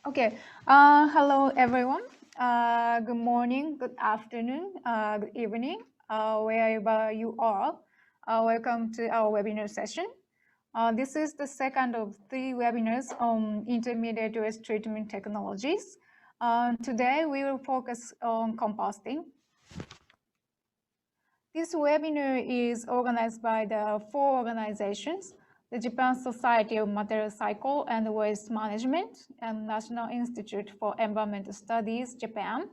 Okay. Hello, everyone. Good morning, good afternoon, good evening, wherever you are. Welcome to our webinar session. This is the second of 3 webinars on intermediate waste treatment technologies. Today, we will focus on composting. This webinar is organized by the 4 organizations: the Japan Society of Material Cycle and Waste Management, and National Institute for Environmental Studies, Japan,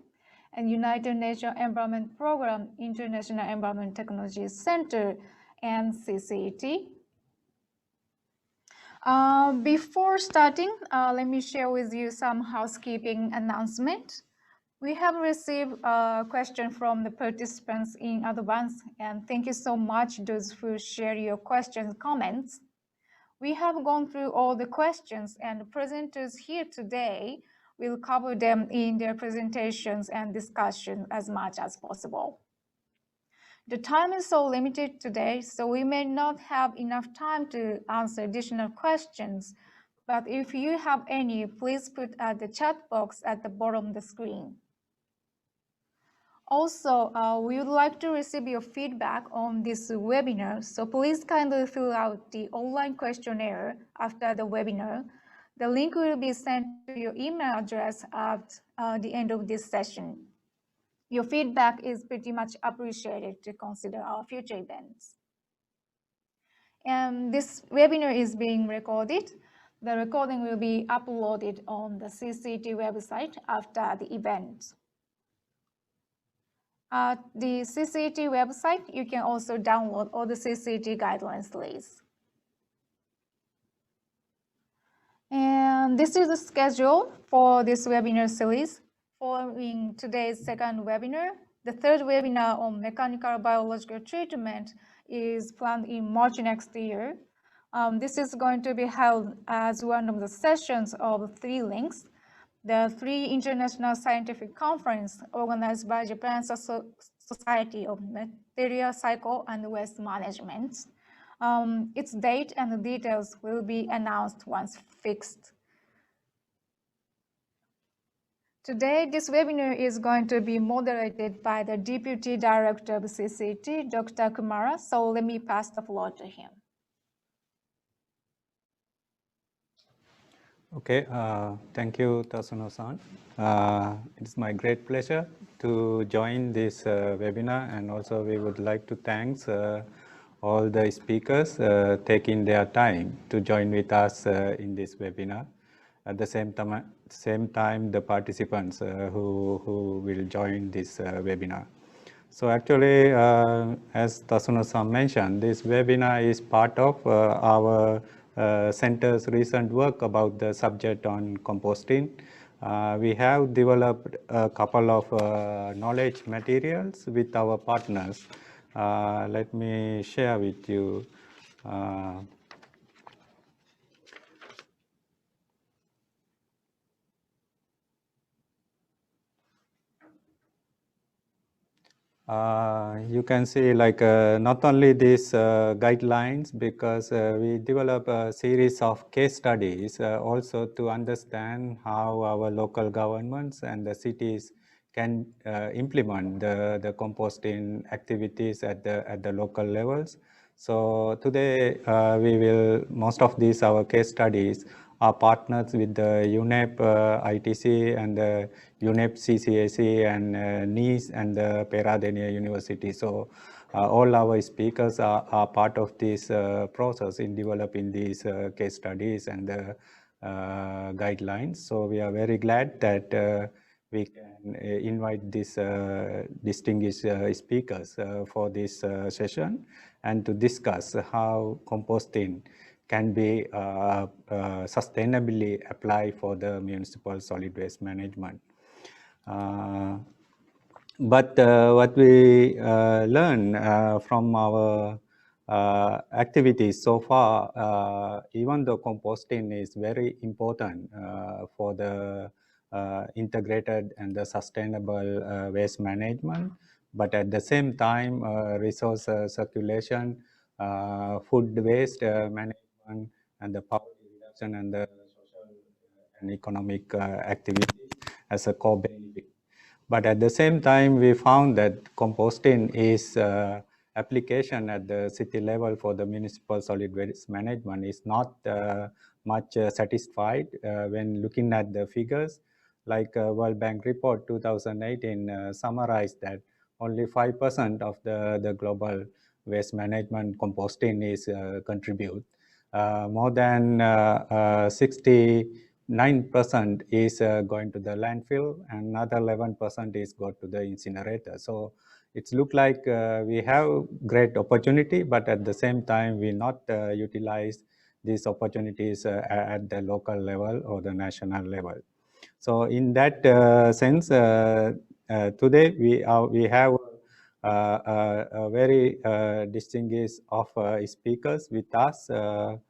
and United Nations Environment Program, International Environment Technology Center, and CCET. Before starting, let me share with you some housekeeping announcement. We have received a question from the participants in advance, and thank you so much those who share your questions, comments. We have gone through all the questions, and the presenters here today will cover them in their presentations and discussion as much as possible. The time is so limited today, so we may not have enough time to answer additional questions, but if you have any, please put at the chat box at the bottom of the screen. Also, we would like to receive your feedback on this webinar, so please kindly fill out the online questionnaire after the webinar. The link will be sent to your email address at the end of this session. Your feedback is pretty much appreciated to consider our future events. And this webinar is being recorded. The recording will be uploaded on the CCET website after the event. At the CCET website, you can also download all the CCET guidelines lists. And this is the schedule for this webinar series. Following today's second webinar, the third webinar on mechanical biological treatment is planned in March next year. This is going to be held as one of the sessions of 3 links. The 3 international scientific conference organized by Japan Society of Material Cycle and Waste Management. Its date and the details will be announced once fixed. Today, this webinar is going to be moderated by the Deputy Director of CCET, Dr. Kumara. So let me pass the floor to him. Okay, thank you, Tasuno-san. It's my great pleasure to join this webinar, and also we would like to thank all the speakers taking their time to join with us in this webinar. At the same time, the participants who will join this webinar. So actually, as Tasuno-san mentioned, this webinar is part of our center's recent work about the subject on composting. We have developed a couple of knowledge materials with our partners. Let me share with you. You can see like not only these guidelines, because we develop a series of case studies also to understand how our local governments and the cities can implement the composting activities at the local levels. So today most of these our case studies are partners with the UNEP IETC and the UNEP CCAC and NIES and the Peradeniya University. So all our speakers are part of this process in developing these case studies and the guidelines. So we are very glad that we can invite these distinguished speakers for this session and to discuss how composting can be sustainably applied for the municipal solid waste management. But what we learn from our activities so far, even though composting is very important for the integrated and the sustainable waste management, but at the same time, resource circulation, food waste management, and the poverty reduction and the social and economic activity as a core benefit. But at the same time, we found that composting is application at the city level for the municipal solid waste management is not much satisfied when looking at the figures. Like World Bank report 2018 summarized that only 5% of the global waste management composting is contribute. More than 69% is going to the landfill, and another 11% is go to the incinerator. So it's look like we have great opportunity, but at the same time we not utilize these opportunities at the local level or the national level. So in that sense, today we have a very distinguished of speakers with us. So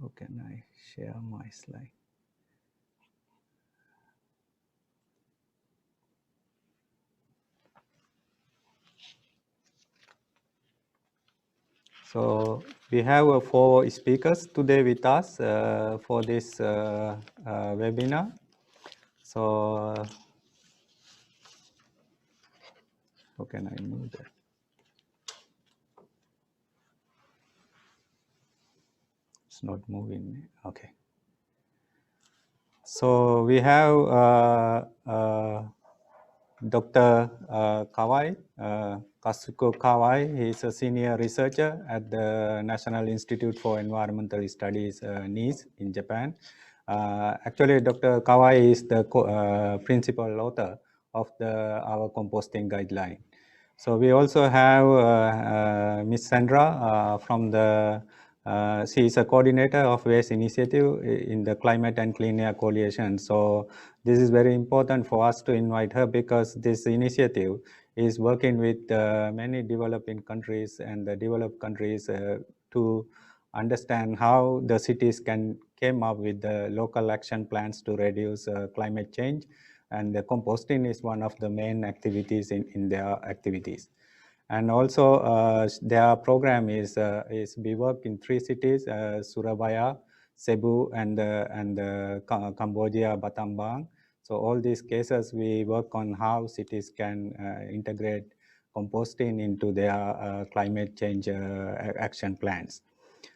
how can I share my slide? So we have 4 speakers today with us for this webinar. So how can I move that? It's not moving. Okay. So we have Dr. Kawai, Kasuko Kawai. He is a senior researcher at the National Institute for Environmental Studies, NIES, in Japan. Actually, Dr. Kawai is the principal author of our composting guideline. So we also have Ms. Sandra from the she is a coordinator of waste initiative in the Climate and Clean Air Coalition. So this is very important for us to invite her because this initiative is working with many developing countries and the developed countries to understand how the cities can came up with the local action plans to reduce climate change. And the composting is one of the main activities in their activities. And also their program is we work in 3 cities, Surabaya, Cebu, and Cambodia, Battambang. So all these cases we work on how cities can integrate composting into their climate change action plans.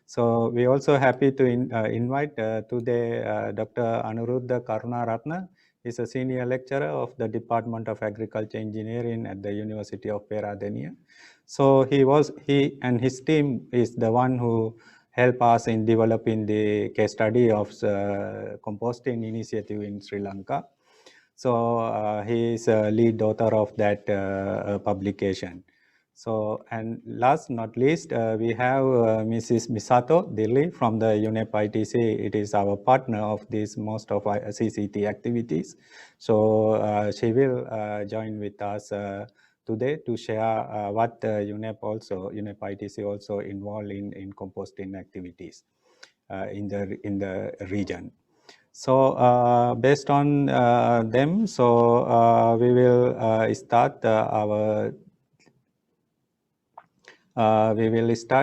So we also happy to invite today Dr. Anuruddha Karunaratne. He's a senior lecturer of the Department of Agriculture Engineering at the University of Peradeniya. So he and his team is the one who help us in developing the case study of composting initiative in Sri Lanka. So he is a lead author of that publication. So, and last not least, we have Mrs. Misato Dilli from the UNEP IETC. It is our partner of this most of our CCET activities. So she will join with us today to share what UNEP IETC also involved in composting activities in the region. So based on them, so we will start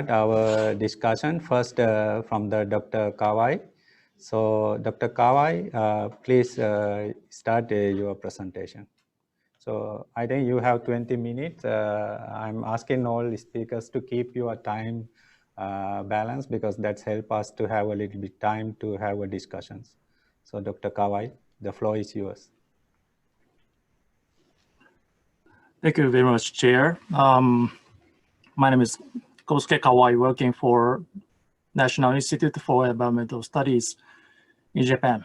our discussion first from the Dr. Kawai. So Dr. Kawai, please start your presentation. So I think you have 20 minutes. I'm asking all speakers to keep your time balanced because that's help us to have a little bit time to have a discussions. So Dr. Kawai, the floor is yours. Thank you very much, Chair. My name is Kosuke Kawai, working for National Institute for Environmental Studies in Japan.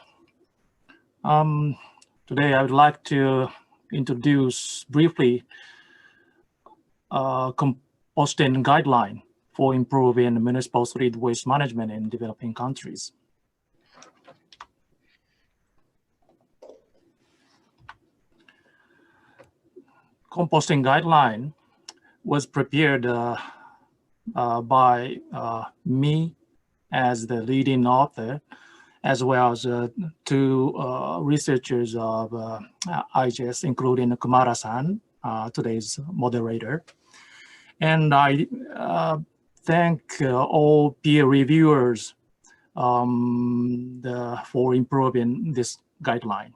Today, I would like to introduce briefly composting guideline for improving municipal solid waste management in developing countries. Composting guideline was prepared by me as the leading author, as well as 2 researchers of IGES, including Kumara-san, today's moderator. And I thank all peer reviewers for improving this guideline.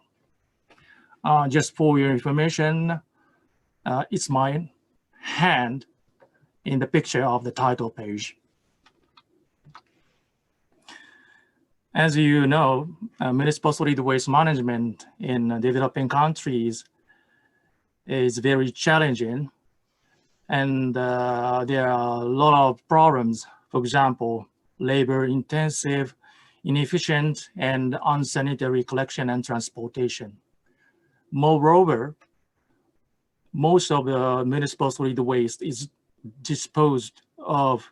Just for your information, it's my hand in the picture of the title page. As you know, municipal solid waste management in developing countries is very challenging, and there are a lot of problems. For example, labor-intensive, inefficient, and unsanitary collection and transportation. Moreover, most of the municipal solid waste is disposed of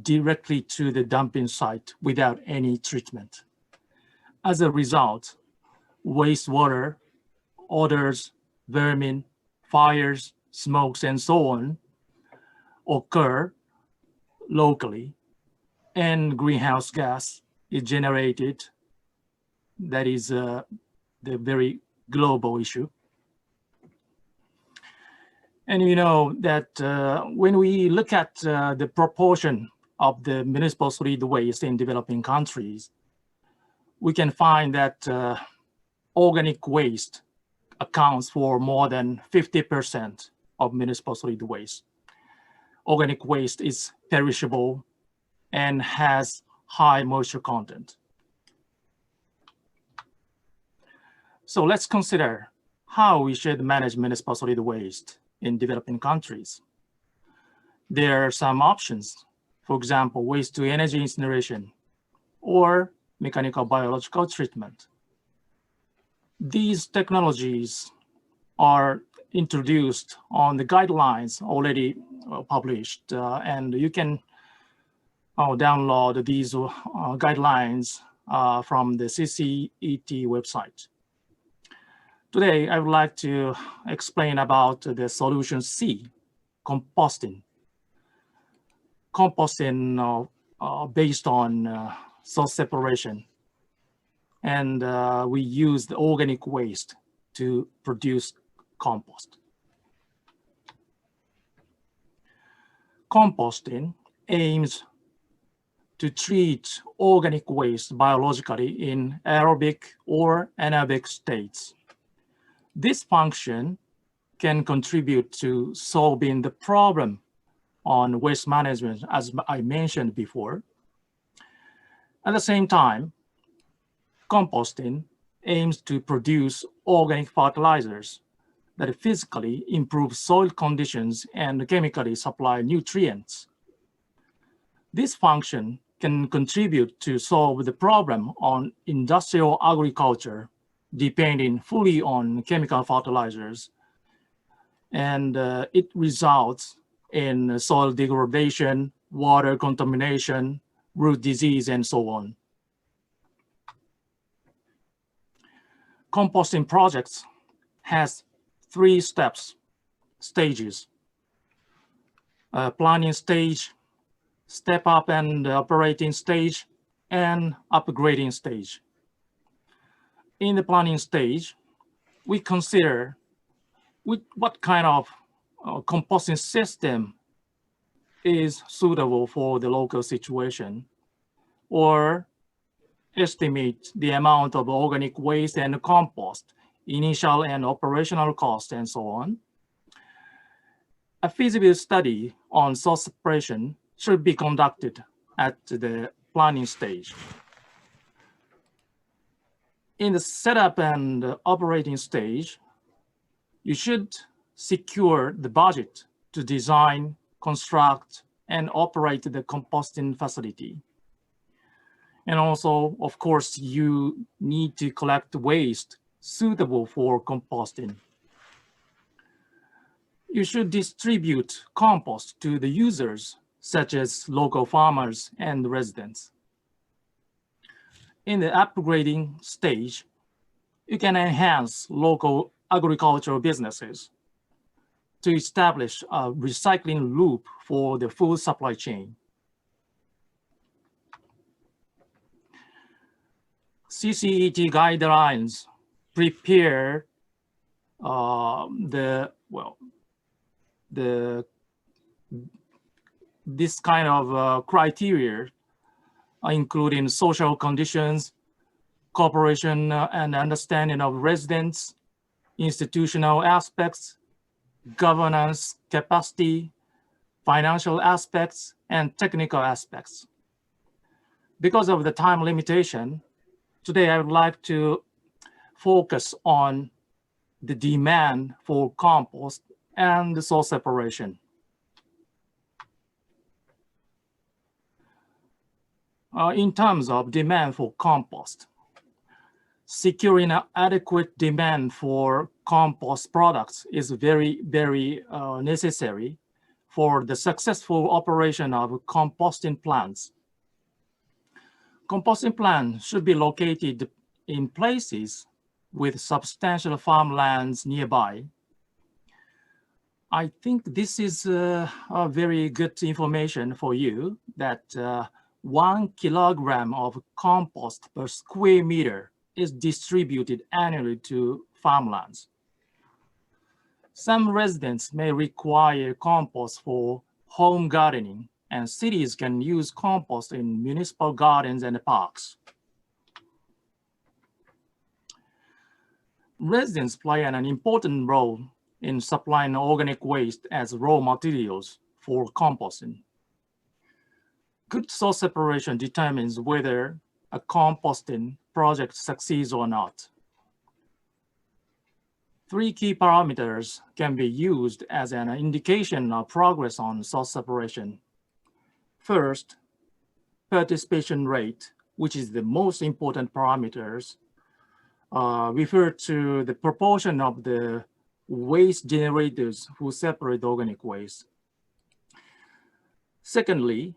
directly to the dumping site without any treatment. As a result, wastewater, odors, vermin, fires, smokes, and so on occur locally, and greenhouse gas is generated. That is the very global issue. And you know that when we look at the proportion of the municipal solid waste in developing countries, we can find that organic waste accounts for more than 50% of municipal solid waste. Organic waste is perishable and has high moisture content. So let's consider how we should manage municipal solid waste in developing countries. There are some options. For example, waste to energy incineration or mechanical biological treatment. These technologies are introduced on the guidelines already published, and you can download these guidelines from the CCET website. Today, I would like to explain about the solution C, composting. Composting based on source separation. And we use the organic waste to produce compost. Composting aims to treat organic waste biologically in aerobic or anaerobic states. This function can contribute to solving the problem on waste management, as I mentioned before. At the same time, composting aims to produce organic fertilizers that physically improve soil conditions and chemically supply nutrients. This function can contribute to solve the problem on industrial agriculture, depending fully on chemical fertilizers, and it results in soil degradation, water contamination, root disease, and so on. Composting projects has 3 stages. Planning stage, step up and operating stage, and upgrading stage. In the planning stage, we consider what kind of composting system is suitable for the local situation, or estimate the amount of organic waste and compost, initial and operational costs, and so on. A feasibility study on source separation should be conducted at the planning stage. In the setup and operating stage, you should secure the budget to design, construct, and operate the composting facility. And also, of course, you need to collect waste suitable for composting. You should distribute compost to the users, such as local farmers and residents. In the upgrading stage, you can enhance local agricultural businesses to establish a recycling loop for the food supply chain. CCET guidelines prepare the this kind of criteria, including social conditions, cooperation and understanding of residents, institutional aspects, governance capacity, financial aspects, and technical aspects. Because of the time limitation, today I would like to focus on the demand for compost and the soil separation. In terms of demand for compost, securing an adequate demand for compost products is very necessary for the successful operation of composting plants. Composting plants should be located in places with substantial farmlands nearby. I think this is a very good information for you that 1 kilogram of compost per square meter is distributed annually to farmlands. Some residents may require compost for home gardening, and cities can use compost in municipal gardens and parks. Residents play an important role in supplying organic waste as raw materials for composting. Good soil separation determines whether a composting project succeeds or not. 3 key parameters can be used as an indication of progress on soil separation. First, participation rate, which is the most important parameters, refer to the proportion of the waste generators who separate organic waste. Secondly,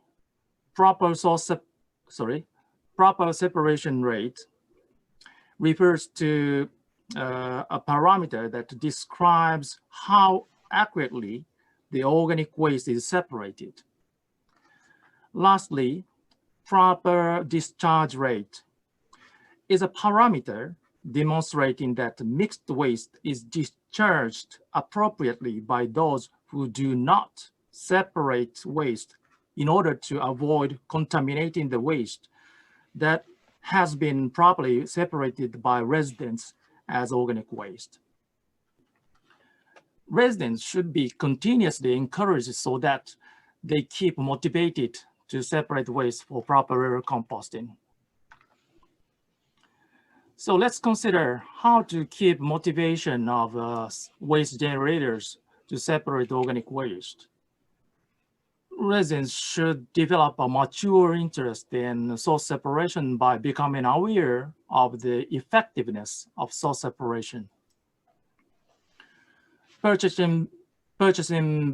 proper separation rate refers to a parameter that describes how accurately the organic waste is separated. Lastly, proper discharge rate is a parameter demonstrating that mixed waste is discharged appropriately by those who do not separate waste in order to avoid contaminating the waste that has been properly separated by residents as organic waste. Residents should be continuously encouraged so that they keep motivated to separate waste for proper composting. So let's consider how to keep motivation of waste generators to separate organic waste. Residents should develop a mature interest in soil separation by becoming aware of the effectiveness of soil separation. Purchasing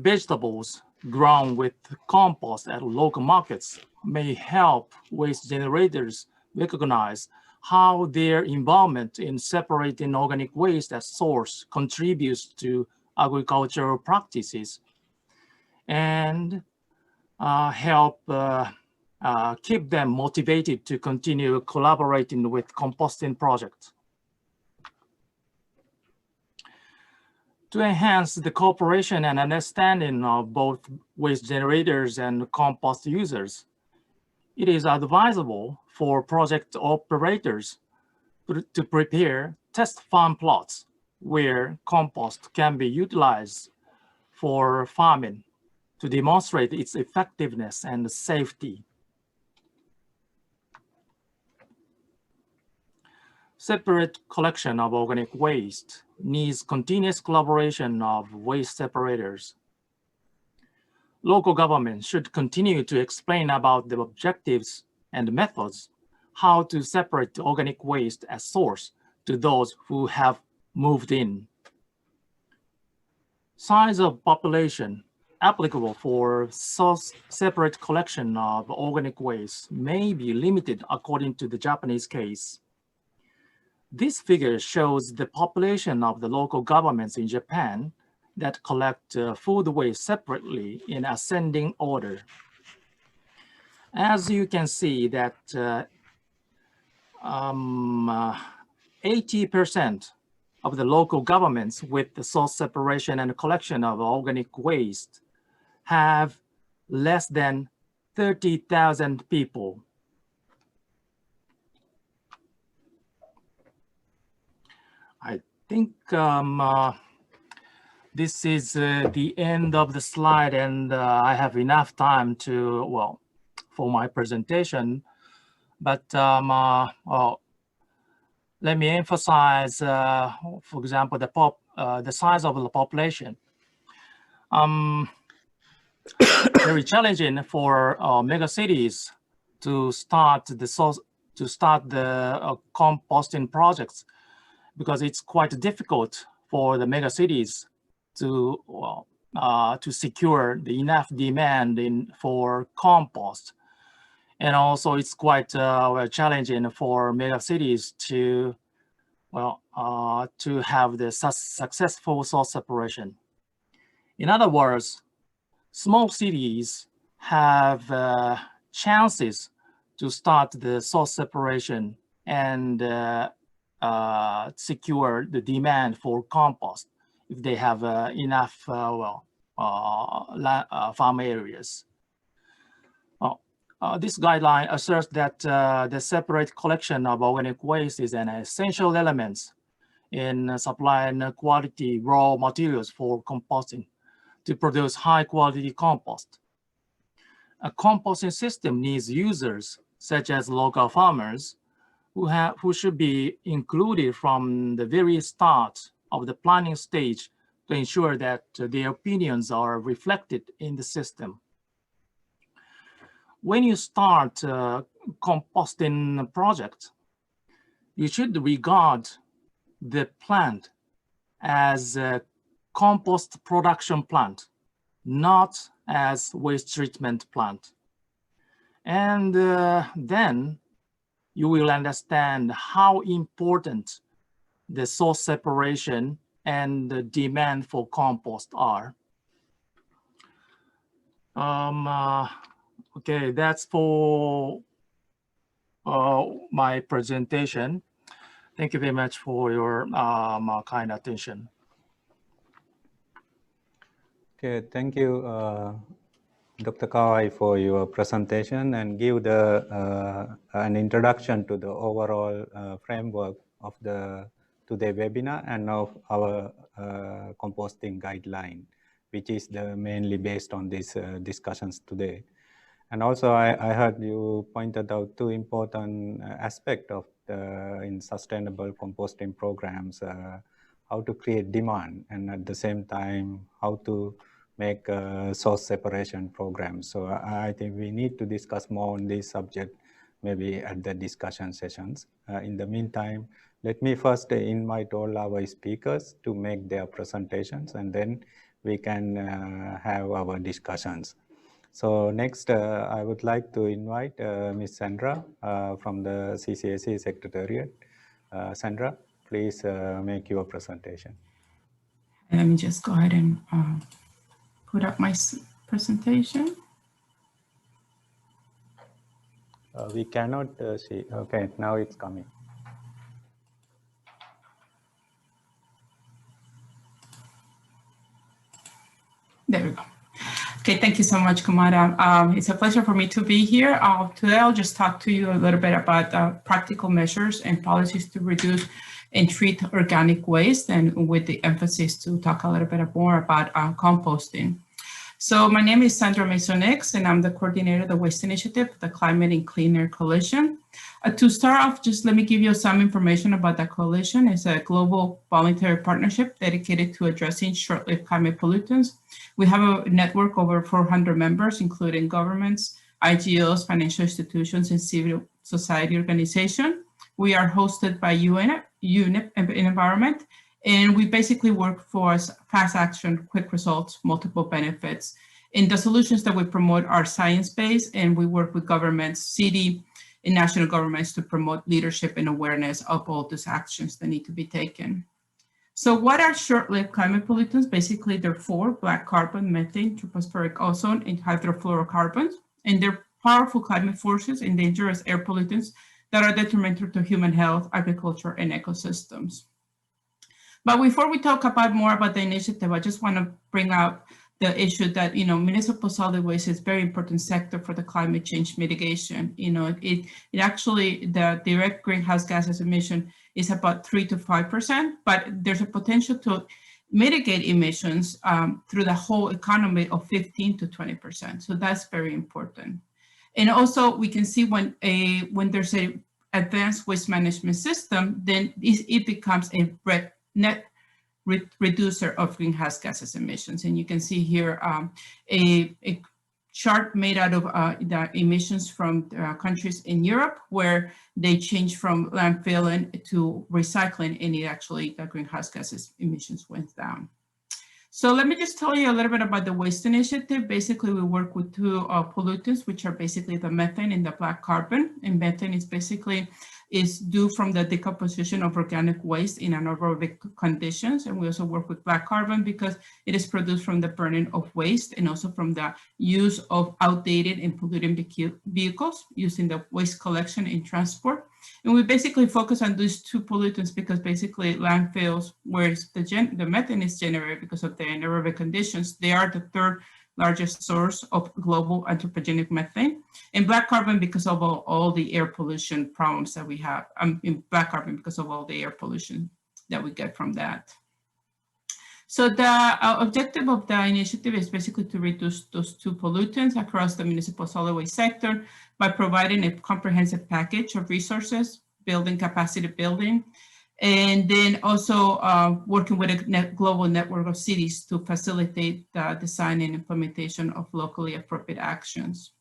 vegetables grown with compost at local markets may help waste generators recognize how their involvement in separating organic waste at source contributes to agricultural practices and help keep them motivated to continue collaborating with composting projects. To enhance the cooperation and understanding of both waste generators and compost users, it is advisable for project operators to prepare test farm plots where compost can be utilized for farming to demonstrate its effectiveness and safety. Separate collection of organic waste needs continuous collaboration of waste separators. Local governments should continue to explain about the objectives and methods how to separate organic waste at source to those who have moved in. Size of population applicable for separate collection of organic waste may be limited according to the Japanese case. This figure shows the population of the local governments in Japan that collect food waste separately in ascending order. As you can see that 80% of the local governments with the source separation and collection of organic waste have less than 30,000 people. I think this is the end of the slide, and I have enough time to, well, for my presentation. But let me emphasize, for example, the size of the population. Very challenging for megacities to start the composting projects, because it's quite difficult for the megacities to secure the enough demand for compost. And also it's quite challenging for megacities to, to have the successful source separation. In other words, small cities have chances to start the source separation and secure the demand for compost if they have enough farm areas. This guideline asserts that the separate collection of organic waste is an essential element in supplying quality raw materials for composting to produce high quality compost. A composting system needs users, such as local farmers, who should be included from the very start of the planning stage to ensure that their opinions are reflected in the system. When you start a composting project, you should regard the plant as a compost production plant, not as waste treatment plant. And then you will understand how important the source separation and the demand for compost are. Okay, that's for my presentation. Thank you very much for your kind attention. Okay, thank you, Dr. Kawai, for your presentation and give an introduction to the overall framework of the today webinar and of our composting guideline, which is mainly based on these discussions today. And also, I heard you pointed out two important aspects of in sustainable composting programs, how to create demand and at the same time, how to make source separation programs. So I think we need to discuss more on this subject, maybe at the discussion sessions. In the meantime, let me first invite all our speakers to make their presentations, and then we can have our discussions. So next, I would like to invite Ms. Sandra from the CCET Secretariat. Sandra, please make your presentation. Let me just go ahead and put up my presentation. We cannot see. Okay, now it's coming. There we go. Okay, thank you so much, Kumara. It's a pleasure for me to be here. Today, I'll just talk to you a little bit about practical measures and policies to reduce and treat organic waste, and with the emphasis to talk a little bit more about composting. So my name is Sandra Masonix, and I'm the coordinator of the Waste Initiative, the Climate and Clean Air Coalition. To start off, just let me give you some information about the coalition. It's a global voluntary partnership dedicated to addressing short-lived climate pollutants. We have a network over 400 members, including governments, IGES, financial institutions, and civil society organizations. We are hosted by UNEP Environment, and we basically work for fast action, quick results, multiple benefits. And the solutions that we promote are science-based, and we work with governments, city and national governments to promote leadership and awareness of all these actions that need to be taken. So what are short-lived climate pollutants? Basically, they're four: black carbon, methane, tropospheric ozone, and hydrofluorocarbons. And they're powerful climate forces and dangerous air pollutants that are detrimental to human health, agriculture, and ecosystems. But before we talk about more about the initiative, I just want to bring out the issue that, municipal solid waste is a very important sector for the climate change mitigation. It actually, the direct greenhouse gases emission is about 3 to 5%, but there's a potential to mitigate emissions through the whole economy of 15 to 20%. So that's very important. And also we can see when there's a advanced waste management system, then it becomes a net reducer of greenhouse gases emissions. And you can see here a chart made out of the emissions from countries in Europe, where they change from landfilling to recycling, and it actually, the greenhouse gases emissions went down. So let me just tell you a little bit about the waste initiative. Basically, we work with two pollutants, which are basically the methane and the black carbon. And methane is due from the decomposition of organic waste in anaerobic conditions. And we also work with black carbon because it is produced from the burning of waste and also from the use of outdated and polluting vehicles using the waste collection and transport. And we basically focus on these two pollutants because basically landfills, where the methane is generated because of the anaerobic conditions, they are the third largest source of global anthropogenic methane, and black carbon because of all the air pollution problems that we have. In black carbon because of all the air pollution that we get from that. So the objective of the initiative is basically to reduce those two pollutants across the municipal solid waste sector by providing a comprehensive package of resources, building capacity building, and then also working with a global network of cities to facilitate the design and implementation of locally appropriate actions.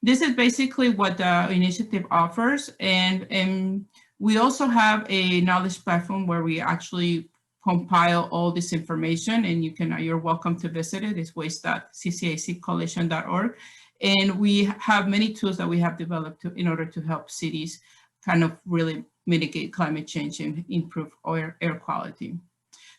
This is basically what the initiative offers. And we also have a knowledge platform where we actually compile all this information, and you're welcome to visit it. It's waste.ccaccoalition.org. And we have many tools that we have developed in order to help cities kind of really mitigate climate change and improve air quality.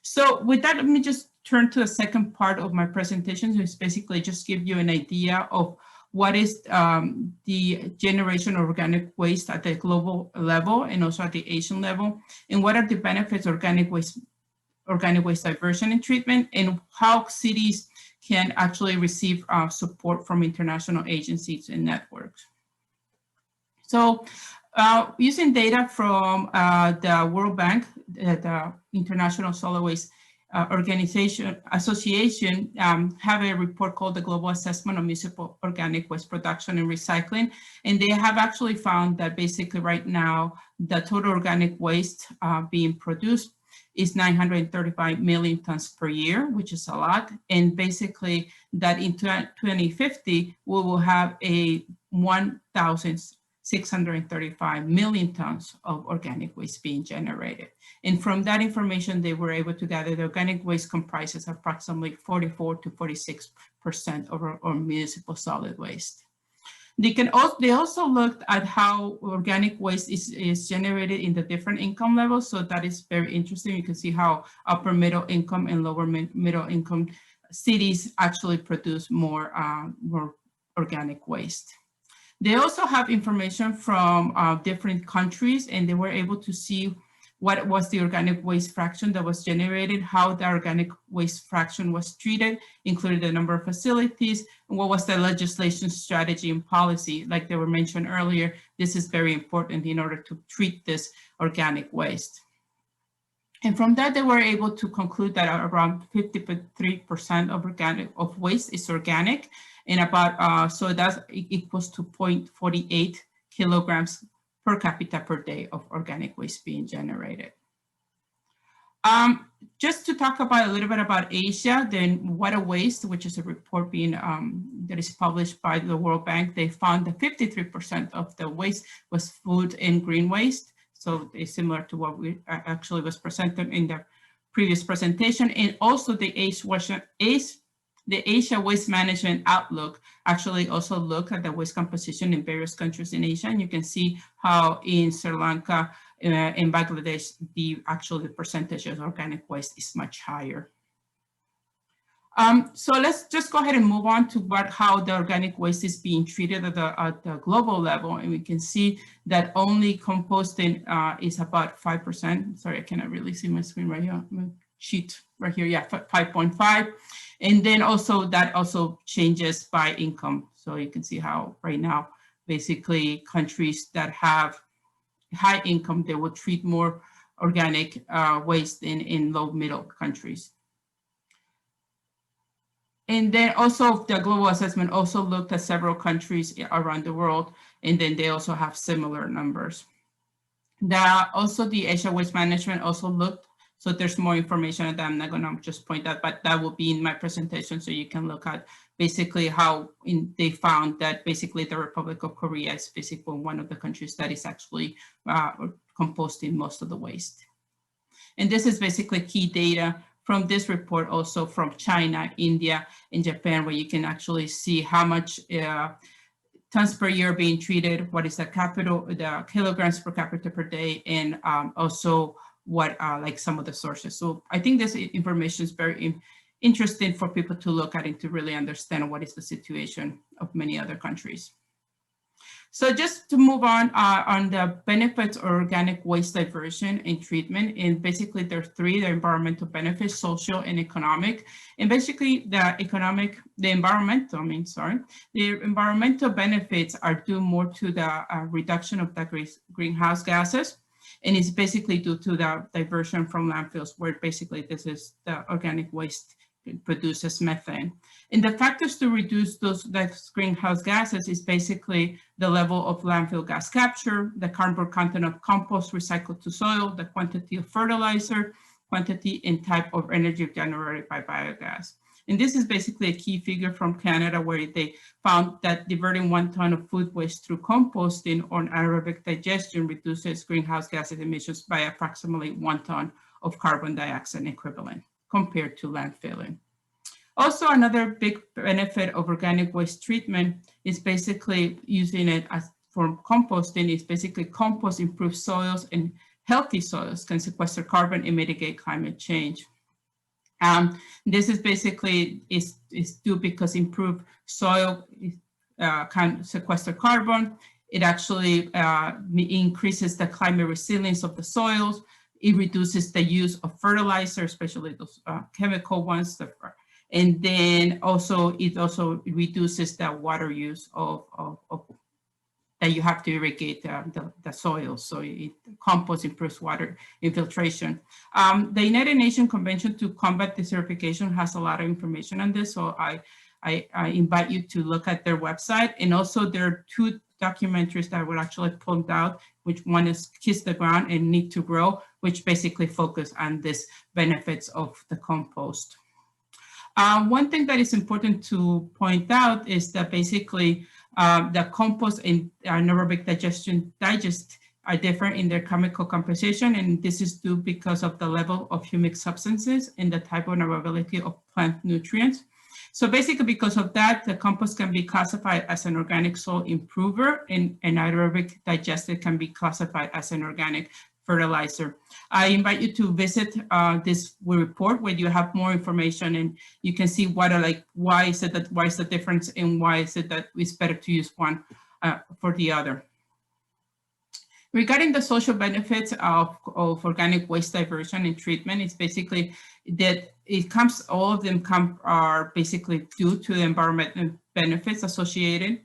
So with that, let me just turn to the second part of my presentation, which is basically just give you an idea of what is the generation of organic waste at the global level and also at the Asian level, and what are the benefits of organic waste diversion and treatment, and how cities can actually receive support from international agencies and networks. So using data from the World Bank, the International Solid Waste Association have a report called the Global Assessment of Municipal Organic Waste Production and Recycling. And they have actually found that basically right now, the total organic waste being produced is 935 million tons per year, which is a lot. And basically that in 2050, we will have a 1,635 million tons of organic waste being generated. And from that information, they were able to gather the organic waste comprises approximately 44 to 46% of our municipal solid waste. They also looked at how organic waste is generated in the different income levels. So that is very interesting. You can see how upper middle income and lower middle income cities actually produce more organic waste. They also have information from different countries, and they were able to see what was the organic waste fraction that was generated, how the organic waste fraction was treated, including the number of facilities, and what was the legislation, strategy, and policy. Like they were mentioned earlier, this is very important in order to treat this organic waste. And from that, they were able to conclude that around 53% of waste is organic, and about, so that equals to 0.48 kilograms per capita per day of organic waste being generated. Just to talk about a little bit about Asia, then Water Waste, which is a report being that is published by the World Bank, they found that 53% of the waste was food and green waste. So it's similar to what we actually was presented in the previous presentation. And also the Asia Waste Management Outlook actually also look at the waste composition in various countries in Asia. And you can see how in Sri Lanka and Bangladesh, the percentage of organic waste is much higher. So let's just go ahead and move on to how the organic waste is being treated at the global level. And we can see that only composting is about 5%. Sorry, I cannot really see my screen right here. I'm gonna sheet right here, yeah, 5.5. And then also that also changes by income. So you can see how right now, basically countries that have high income, they will treat more organic waste in low middle countries. And then also the global assessment also looked at several countries around the world, and then they also have similar numbers. Also the Asia Waste Management also looked, so there's more information that I'm not gonna just point out, but that will be in my presentation, so you can look at basically how they found that basically the Republic of Korea is basically one of the countries that is actually composting most of the waste. And this is basically key data from this report, also from China, India, and Japan, where you can actually see how much tons per year being treated, what is the kilograms per capita per day, and also what like some of the sources. So I think this information is very interesting for people to look at and to really understand what is the situation of many other countries. So just to move on the benefits of organic waste diversion and treatment, and basically there are three: the environmental benefits, social, and economic. And basically the environmental benefits are due more to the reduction of the greenhouse gases. And it's basically due to the diversion from landfills, where basically this is the organic waste produces methane. And the factors to reduce those greenhouse gases is basically the level of landfill gas capture, the carbon content of compost recycled to soil, the quantity of fertilizer, quantity and type of energy generated by biogas. And this is basically a key figure from Canada, where they found that diverting 1 ton of food waste through composting or anaerobic digestion reduces greenhouse gas emissions by approximately 1 ton of carbon dioxide equivalent compared to landfilling. Also, another big benefit of organic waste treatment is basically using it as for composting. Is basically compost improves soils, and healthy soils can sequester carbon and mitigate climate change. This is basically is due because improved soil can sequester carbon. It actually increases the climate resilience of the soils. It reduces the use of fertilizer, especially those chemical ones. And then also, it also reduces the water use that you have to irrigate the soil. So compost improves water infiltration. The United Nations Convention to Combat Desertification has a lot of information on this. So I invite you to look at their website. And also there are 2 documentaries that I would actually point out, which one is Kiss the Ground and Need to Grow, which basically focus on this benefits of the compost. One thing that is important to point out is that basically the compost and anaerobic digest are different in their chemical composition, and this is due because of the level of humic substances and the type of availability of plant nutrients. So basically, because of that, the compost can be classified as an organic soil improver, and anaerobic digested can be classified as an organic fertilizer. I invite you to visit this report where you have more information, and you can see what are why is the difference, and why is it that it's better to use one for the other. Regarding the social benefits of organic waste diversion and treatment, it's basically that all of them are basically due to the environmental benefits associated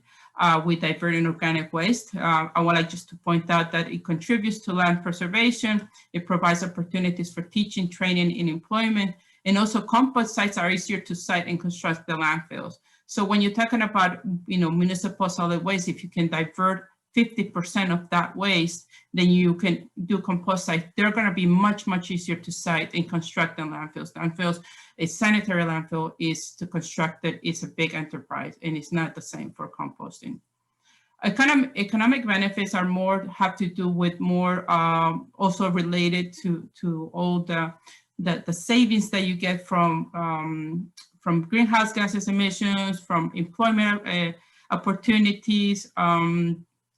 with diverting organic waste. I would like just to point out that it contributes to land preservation. It provides opportunities for teaching, training, and employment. And also compost sites are easier to site and construct the landfills. So when you're talking about, municipal solid waste, if you can divert 50% of that waste, then you can do compost sites. They're going to be much, much easier to site and construct than landfills. Landfills, a sanitary landfill is to construct it. It's a big enterprise, and it's not the same for composting. Economic benefits are have to do with more also related to all the savings that you get from greenhouse gases emissions, from employment opportunities.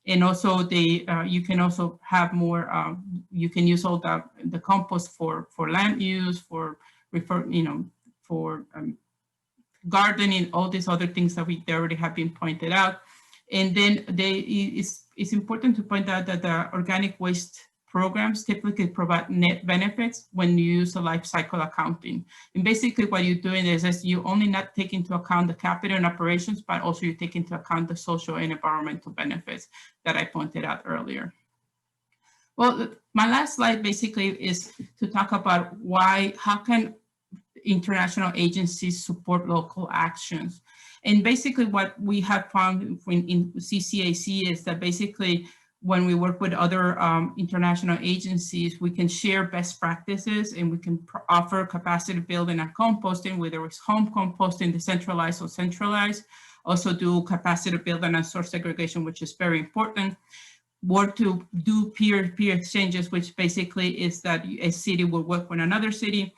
And also you can also have more, you can use all the compost for land use, for gardening, all these other things that they already have been pointed out. And then it's important to point out that the organic waste programs typically provide net benefits when you use the life cycle accounting. And basically what you're doing is you only not take into account the capital and operations, but also you take into account the social and environmental benefits that I pointed out earlier. Well, my last slide basically is to talk about how can international agencies support local actions. And basically what we have found in CCAC is that basically when we work with other international agencies, we can share best practices and we can offer capacity building and composting, whether it's home composting, decentralized or centralized. Also do capacity building and source segregation, which is very important. Work to do peer-to-peer exchanges, which basically is that a city will work with another city,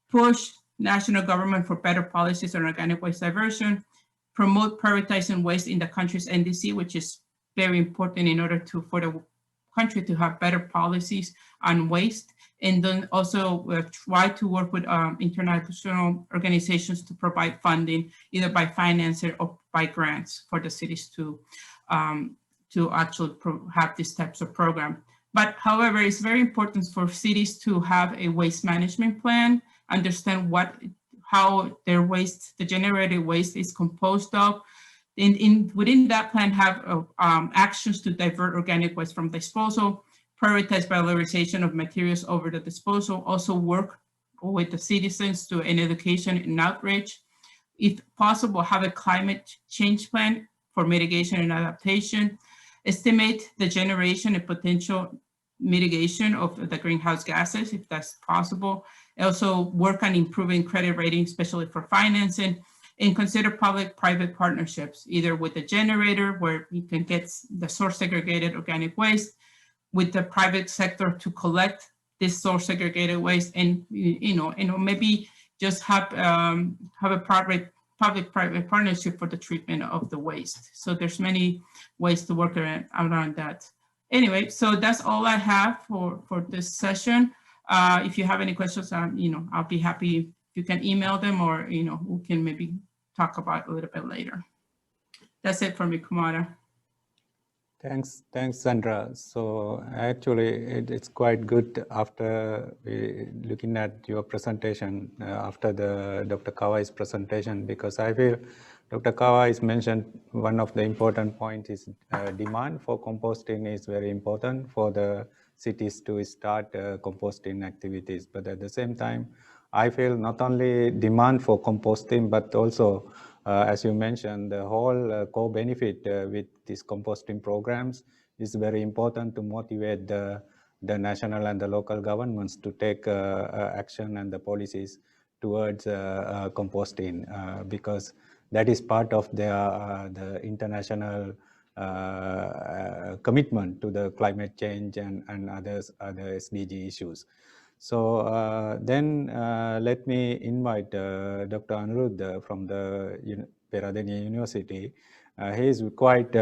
push national government for better policies on organic waste diversion, promote prioritizing waste in the country's NDC, which is very important in order for the country to have better policies on waste. And then also try to work with international organizations to provide funding, either by financing or by grants for the cities to actually have these types of program. But however, it's very important for cities to have a waste management plan, understand how their waste, the generated waste is composed of, and within that plan have actions to divert organic waste from disposal, prioritize valorization of materials over the disposal, also work with the citizens to in education and outreach. If possible, have a climate change plan for mitigation and adaptation, estimate the generation and potential mitigation of the greenhouse gases, if that's possible. Also work on improving credit rating, especially for financing, and consider public-private partnerships, either with the generator where you can get the source segregated organic waste, with the private sector to collect this source segregated waste, and maybe just have a public-private partnership for the treatment of the waste. So there's many ways to work around that. Anyway, so that's all I have for this session. If you have any questions, I'll be happy. You can email them, or we can maybe talk about a little bit later. That's it for me, Kumara. Thanks, Sandra. So actually, it's quite good after looking at your presentation, after Dr. Kawai's presentation, because I feel Dr. Kawai has mentioned one of the important points is demand for composting is very important for the cities to start composting activities. But at the same time, I feel not only demand for composting, but also, as you mentioned, the whole co-benefit with these composting programs is very important to motivate the national and the local governments to take action and the policies towards composting, because that is part of the international commitment to the climate change and other SDG issues. So then let me invite Dr. Aniruddha from the Peradeniya University. He is quite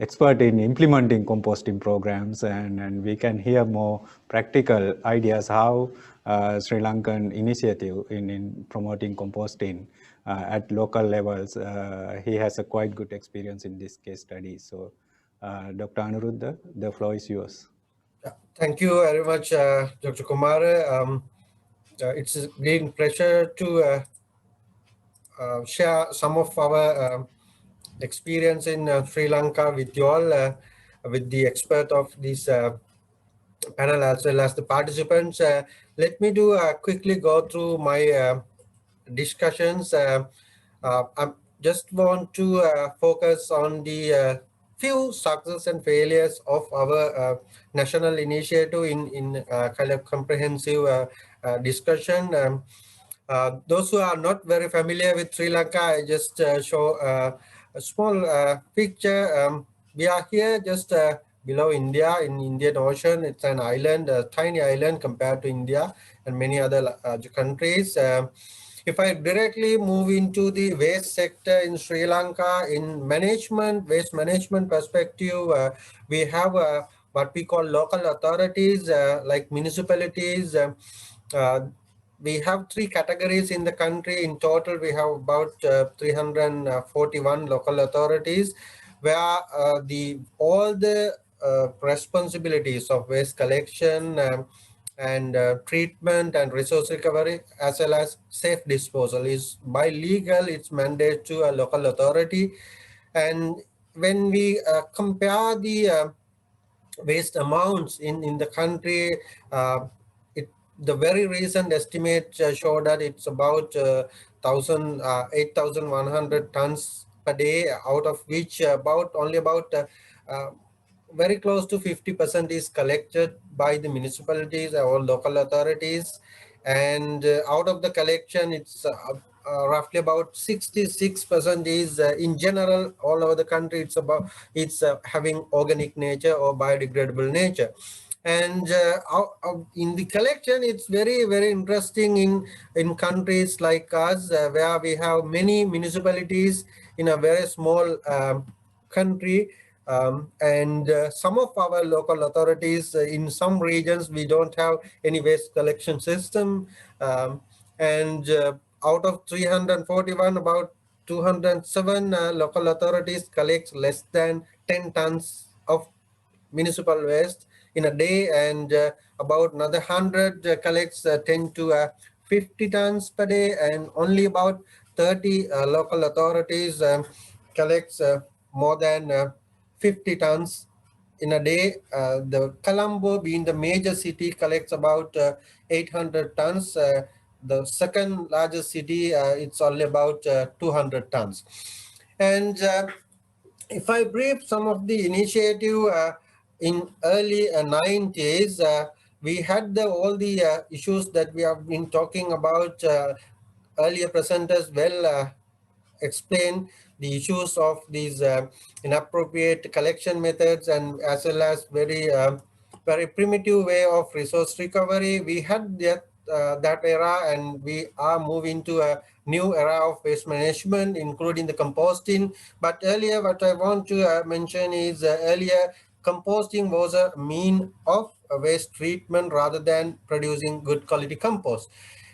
expert in implementing composting programs, and we can hear more practical ideas how Sri Lankan initiative in promoting composting at local levels. He has a quite good experience in this case study. So Dr. Aniruddha, the floor is yours. Thank you very much, Dr. Kumar. It's a great pleasure to share some of our experience in Sri Lanka with you all, with the expert of this panel as well as the participants. Let me quickly go through my discussions. I just want to focus on the few success and failures of our national initiative in kind of comprehensive discussion. Those who are not very familiar with Sri Lanka, I just show a small picture. We are here just below India in Indian Ocean. It's an island, a tiny island compared to India and many other countries. If I directly move into the waste sector in Sri Lanka, in waste management perspective, we have what we call local authorities, like municipalities. We have three categories in the country. In total, we have about 341 local authorities, where all the responsibilities of waste collection and treatment and resource recovery, as well as safe disposal, is by legal it's mandated to a local authority. And when we compare the waste amounts in the country, the very recent estimate show that it's about 8,100 tons per day, out of which only about very close to 50% is collected by the municipalities or local authorities. And out of the collection, it's roughly about 66% is in general all over the country. It's having organic nature or biodegradable nature. And in the collection, it's very, very interesting in countries like us, where we have many municipalities in a very small country. And some of our local authorities, in some regions, we don't have any waste collection system. And out of 341, about 207 local authorities collect less than 10 tons of municipal waste in a day, and about another 100 collects 10 to 50 tons per day, and only about 30 local authorities collects more than 50 tons in a day. The Colombo, being the major city, collects about 800 tons. The second largest city, it's only about 200 tons. And if I brief some of the initiative in early 90s, we had all the issues that we have been talking about. Earlier presenters well explain the issues of these inappropriate collection methods, and as well as very primitive way of resource recovery. We had that era, and we are moving to a new era of waste management, including the composting. But earlier, what I want to mention is earlier composting was a mean of waste treatment rather than producing good quality compost.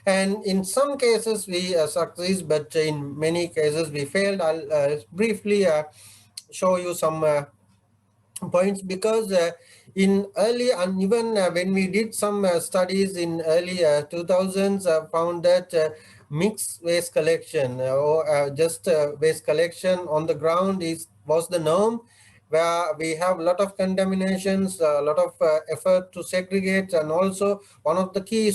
And in some cases we succeed, but in many cases we failed. I'll briefly show you some points, because in early, and even when we did some studies in early 2000s, found that mixed waste collection or just waste collection on the ground was the norm, where we have a lot of contaminations, a lot of effort to segregate, and also one of the key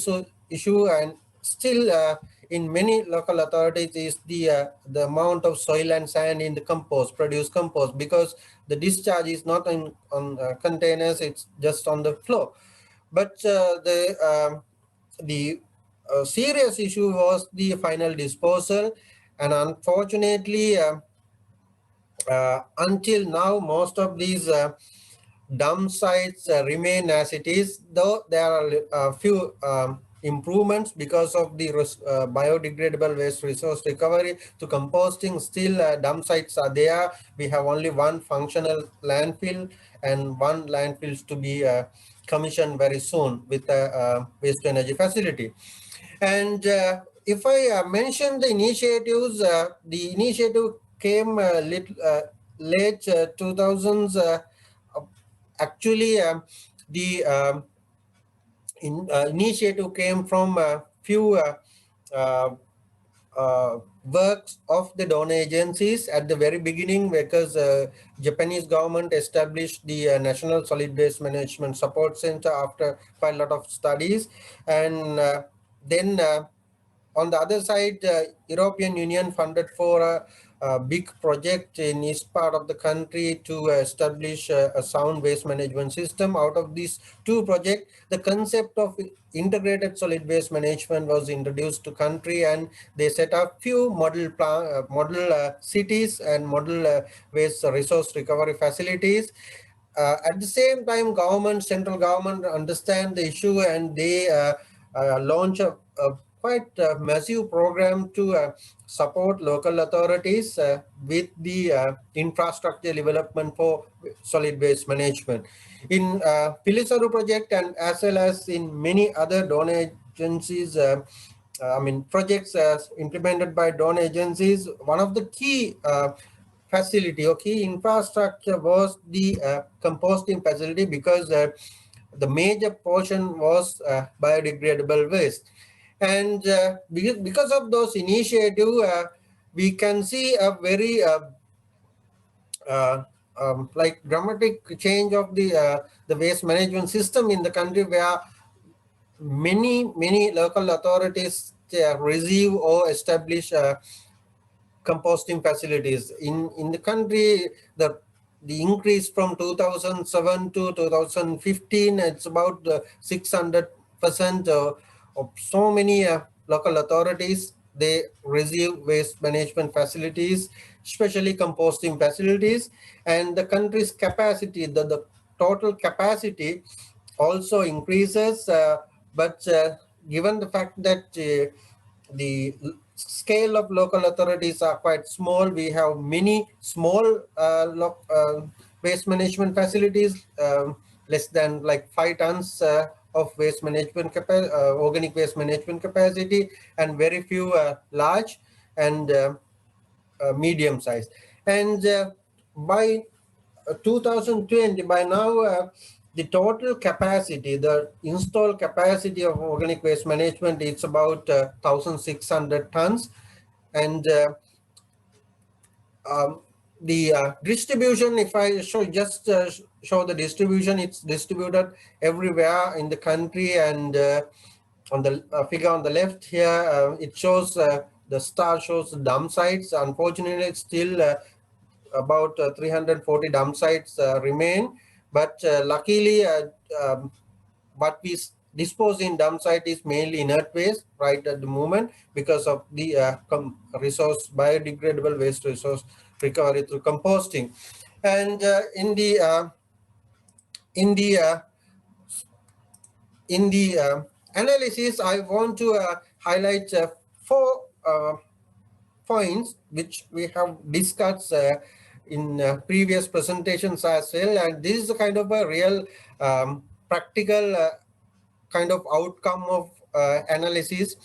issue and still in many local authorities is the amount of soil and sand in the produced compost, because the discharge is not on containers, it's just on the floor. But the serious issue was the final disposal, and unfortunately until now most of these dump sites remain as it is, though there are a few improvements because of the biodegradable waste resource recovery to composting. Still dump sites are there. We have only one functional landfill, and one landfill is to be commissioned very soon with a waste to energy facility. And if I mention the initiatives, the initiative came late 2000s. Actually, the initiative came from a few works of the donor agencies at the very beginning, because Japanese government established the National Solid Waste Management Support Center after quite a lot of studies. And then on the other side, European Union funded for a big project in east part of the country to establish a sound waste management system. Out of these two projects, the concept of integrated solid waste management was introduced to country, and they set up few model cities and model waste resource recovery facilities. At the same time, central government understand the issue, and they launch a quite massive program to support local authorities with the infrastructure development for solid waste management. In Pilisaru project, and as well as in many other donor agencies, projects implemented by donor agencies, one of the key facility or key infrastructure was the composting facility, because the major portion was biodegradable waste. And because of those initiatives, we can see a very like dramatic change of the waste management system in the country, where many local authorities receive or establish composting facilities in the country. The increase from 2007 to 2015, it's about 600% of so many local authorities, they receive waste management facilities, especially composting facilities. And the country's capacity, the total capacity also increases, but given the fact that the scale of local authorities are quite small, we have many small waste management facilities, less than like 5 tons of waste management organic waste management capacity, and very few large and medium size. And by 2020, by now, the total capacity, the installed capacity of organic waste management is about 1,600 tons. And the distribution, if I show show the distribution, it's distributed everywhere in the country. And on the figure on the left here, it shows the star shows dump sites. Unfortunately, it's still about 340 dump sites remain, but luckily what we dispose in dump site is mainly inert waste right at the moment, because of the biodegradable waste resource recovery through composting. And in the analysis, I want to highlight 4 points which we have discussed in previous presentations as well. And this is a kind of a real practical kind of outcome of analysis.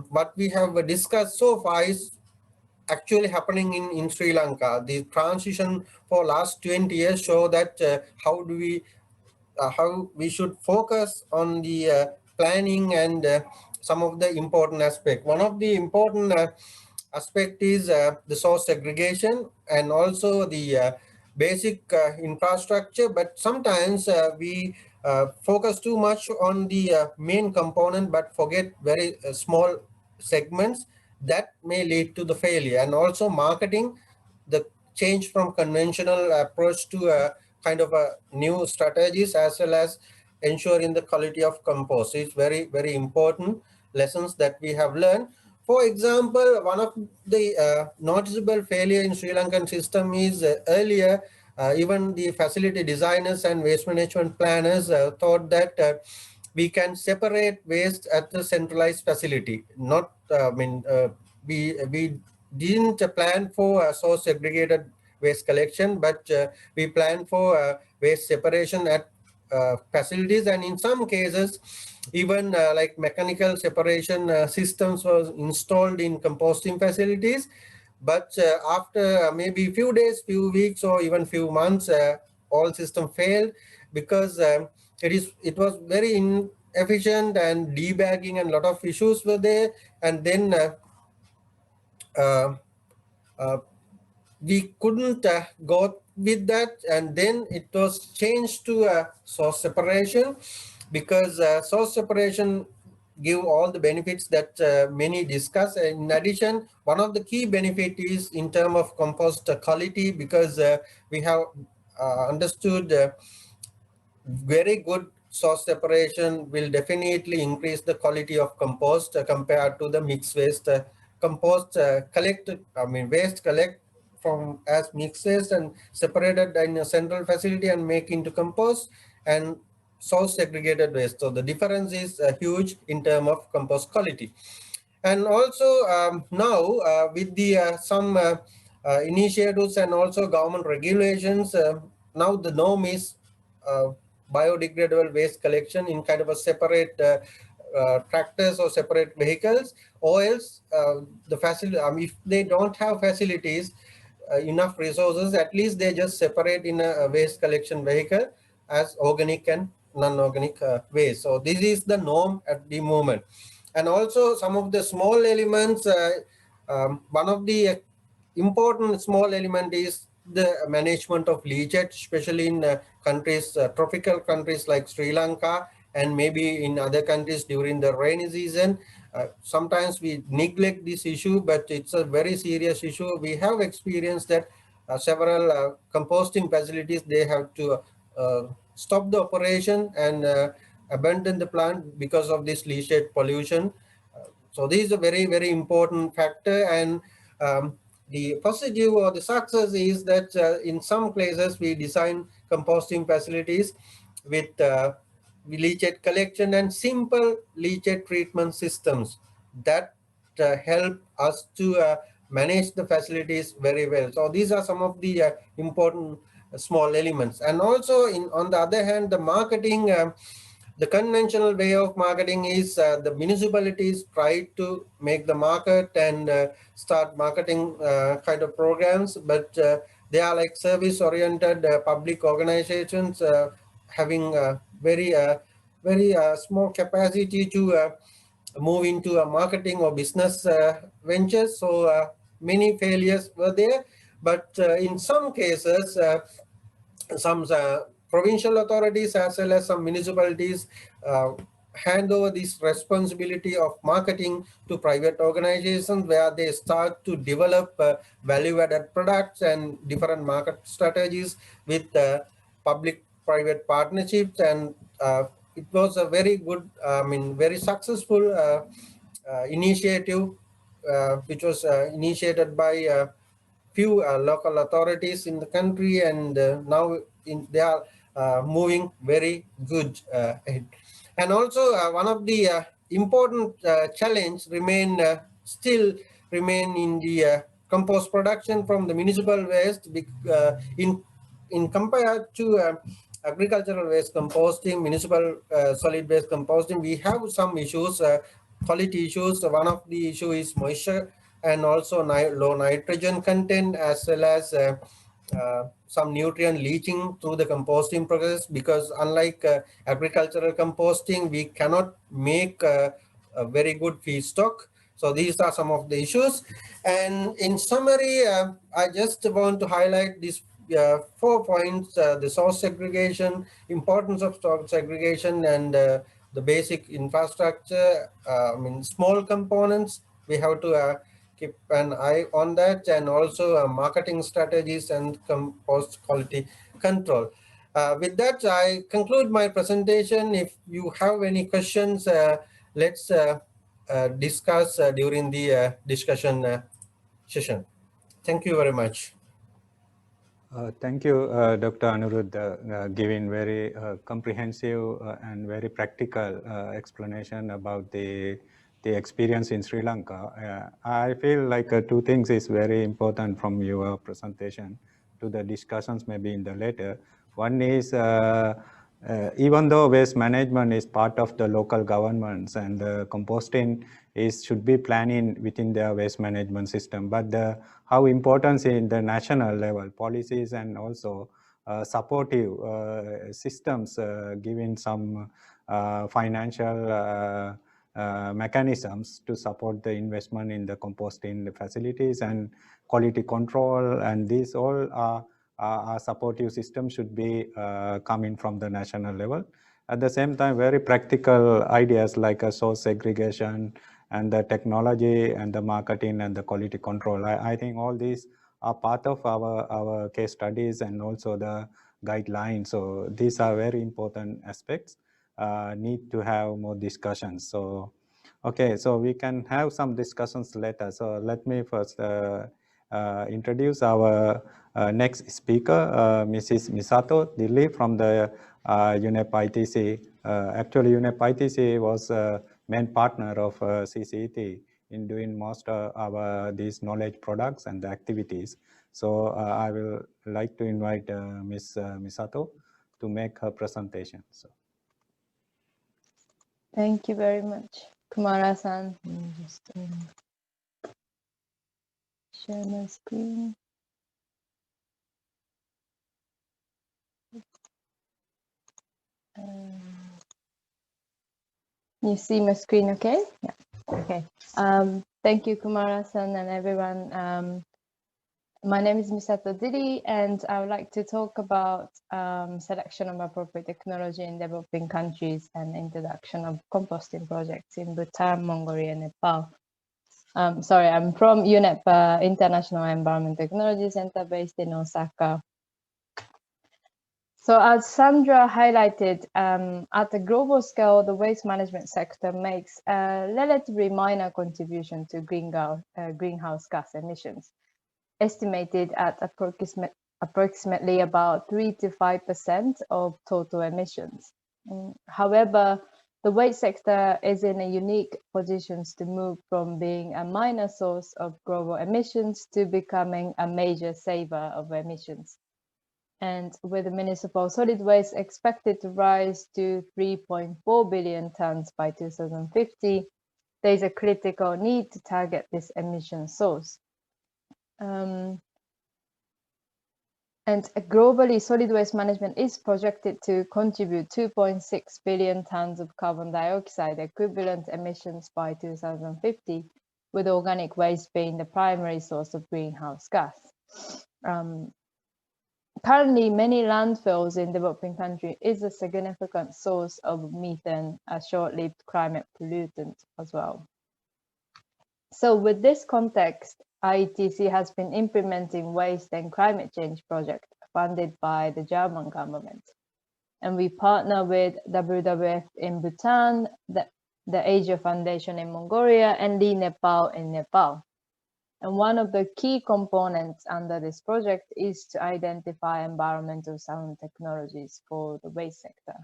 What we have discussed so far is actually happening in Sri Lanka. The transition for last 20 years show that how we should focus on the planning and some of the important aspects. One of the important aspect is the source segregation and also the basic infrastructure, but sometimes we focus too much on the main component but forget very small segments that may lead to the failure. And also marketing, the change from conventional approach to a kind of a new strategies, as well as ensuring the quality of compost is very, very important lessons that we have learned. For example, one of the noticeable failure in Sri Lankan system is earlier, even the facility designers and waste management planners thought that we can separate waste at the centralized facility. Not, we didn't plan for source segregated waste collection, but we planned for waste separation at facilities. And in some cases, even like mechanical separation systems was installed in composting facilities. But after maybe few days, few weeks, or even few months, all system failed, because it was very inefficient, and debagging and a lot of issues were there. And then we couldn't go with that, and then it was changed to source separation, because source separation give all the benefits that many discuss. In addition, one of the key benefit is in terms of compost quality, because we have understood very good source separation will definitely increase the quality of compost compared to the mixed waste. Compost waste collect from as mixes and separated in a central facility and make into compost, and source segregated waste. So the difference is huge in terms of compost quality. And also now with the some initiatives and also government regulations, now the norm is biodegradable waste collection in kind of a separate tractors or separate vehicles, or else the facility, if they don't have facilities, enough resources, at least they just separate in a waste collection vehicle as organic and non-organic waste. So this is the norm at the moment. And also some of the small elements, one of the important small element is the management of leachate, especially in countries, tropical countries like Sri Lanka, and maybe in other countries during the rainy season. Sometimes we neglect this issue, but it's a very serious issue. We have experienced that several composting facilities, they have to stop the operation and abandon the plant because of this leachate pollution. So this is a very, very important factor. And the positive or the success is that in some places we design composting facilities with leachate collection and simple leachate treatment systems that help us to manage the facilities very well. So these are some of the important small elements. And also on the other hand, the marketing, the conventional way of marketing is the municipalities try to make the market and start marketing kind of programs, but they are like service-oriented public organizations having very small capacity to move into a marketing or business ventures. So many failures were there, but in some cases, some provincial authorities as well as some municipalities hand over this responsibility of marketing to private organizations, where they start to develop value-added products and different market strategies with public-private partnerships. And it was a very good, very successful initiative, which was initiated by few local authorities in the country, and now they are moving very good ahead. And also one of the important challenge still remain in the compost production from the municipal waste, in compared to agricultural waste composting, municipal solid waste composting, we have some issues, quality issues. One of the issue is moisture and also low nitrogen content, as well as some nutrient leaching through the composting process, because unlike agricultural composting, we cannot make a very good feedstock. So these are some of the issues. And in summary, I just want to highlight these 4 points: the source segregation, importance of source segregation, and the basic infrastructure. Small components, we have to keep an eye on that, and also marketing strategies and compost quality control. With that, I conclude my presentation. If you have any questions, let's discuss during the discussion session. Thank you very much. Thank you, Dr. Anuruddh, giving very comprehensive and very practical explanation about the experience in Sri Lanka. I feel like 2 things is very important from your presentation to the discussions maybe in the later. One is even though waste management is part of the local governments, and composting should be planning within their waste management system, but how important in the national level policies and also supportive systems giving some financial mechanisms to support the investment in the composting facilities and quality control, and these all are supportive systems should be coming from the national level. At the same time, very practical ideas like a source segregation and the technology and the marketing and the quality control. I think all these are part of our case studies and also the guidelines. So these are very important aspects. Need to have more discussions. So, okay, so we can have some discussions later. So let me first introduce our next speaker, Mrs. Misato Dilli from the UNEP IETC. Actually, UNEP IETC was main partner of CCET in doing most of these knowledge products and the activities. So I will like to invite Ms. Misato to make her presentation. So. Thank you very much, Kumara-san. Just share my screen. You see my screen okay? Yeah, okay. Thank you, Kumara-san and everyone. My name is Misato Diri, and I would like to talk about selection of appropriate technology in developing countries and introduction of composting projects in Bhutan, Mongolia, and Nepal. Sorry, I'm from UNEP International Environment Technology Center based in Osaka. So as Sandra highlighted, at a global scale, the waste management sector makes a relatively minor contribution to greenhouse gas emissions, estimated at approximately about 3 to 5% of total emissions. However, the waste sector is in a unique position to move from being a minor source of global emissions to becoming a major saver of emissions. And with municipal solid waste expected to rise to 3.4 billion tons by 2050, there is a critical need to target this emission source. And globally, solid waste management is projected to contribute 2.6 billion tons of carbon dioxide equivalent emissions by 2050, with organic waste being the primary source of greenhouse gas. Currently, many landfills in developing countries is a significant source of methane, a short-lived climate pollutant as well. So with this context, IETC has been implementing waste and climate change project funded by the German government. And we partner with WWF in Bhutan, the Asia Foundation in Mongolia, and the Nepal in Nepal. And one of the key components under this project is to identify environmental sound technologies for the waste sector.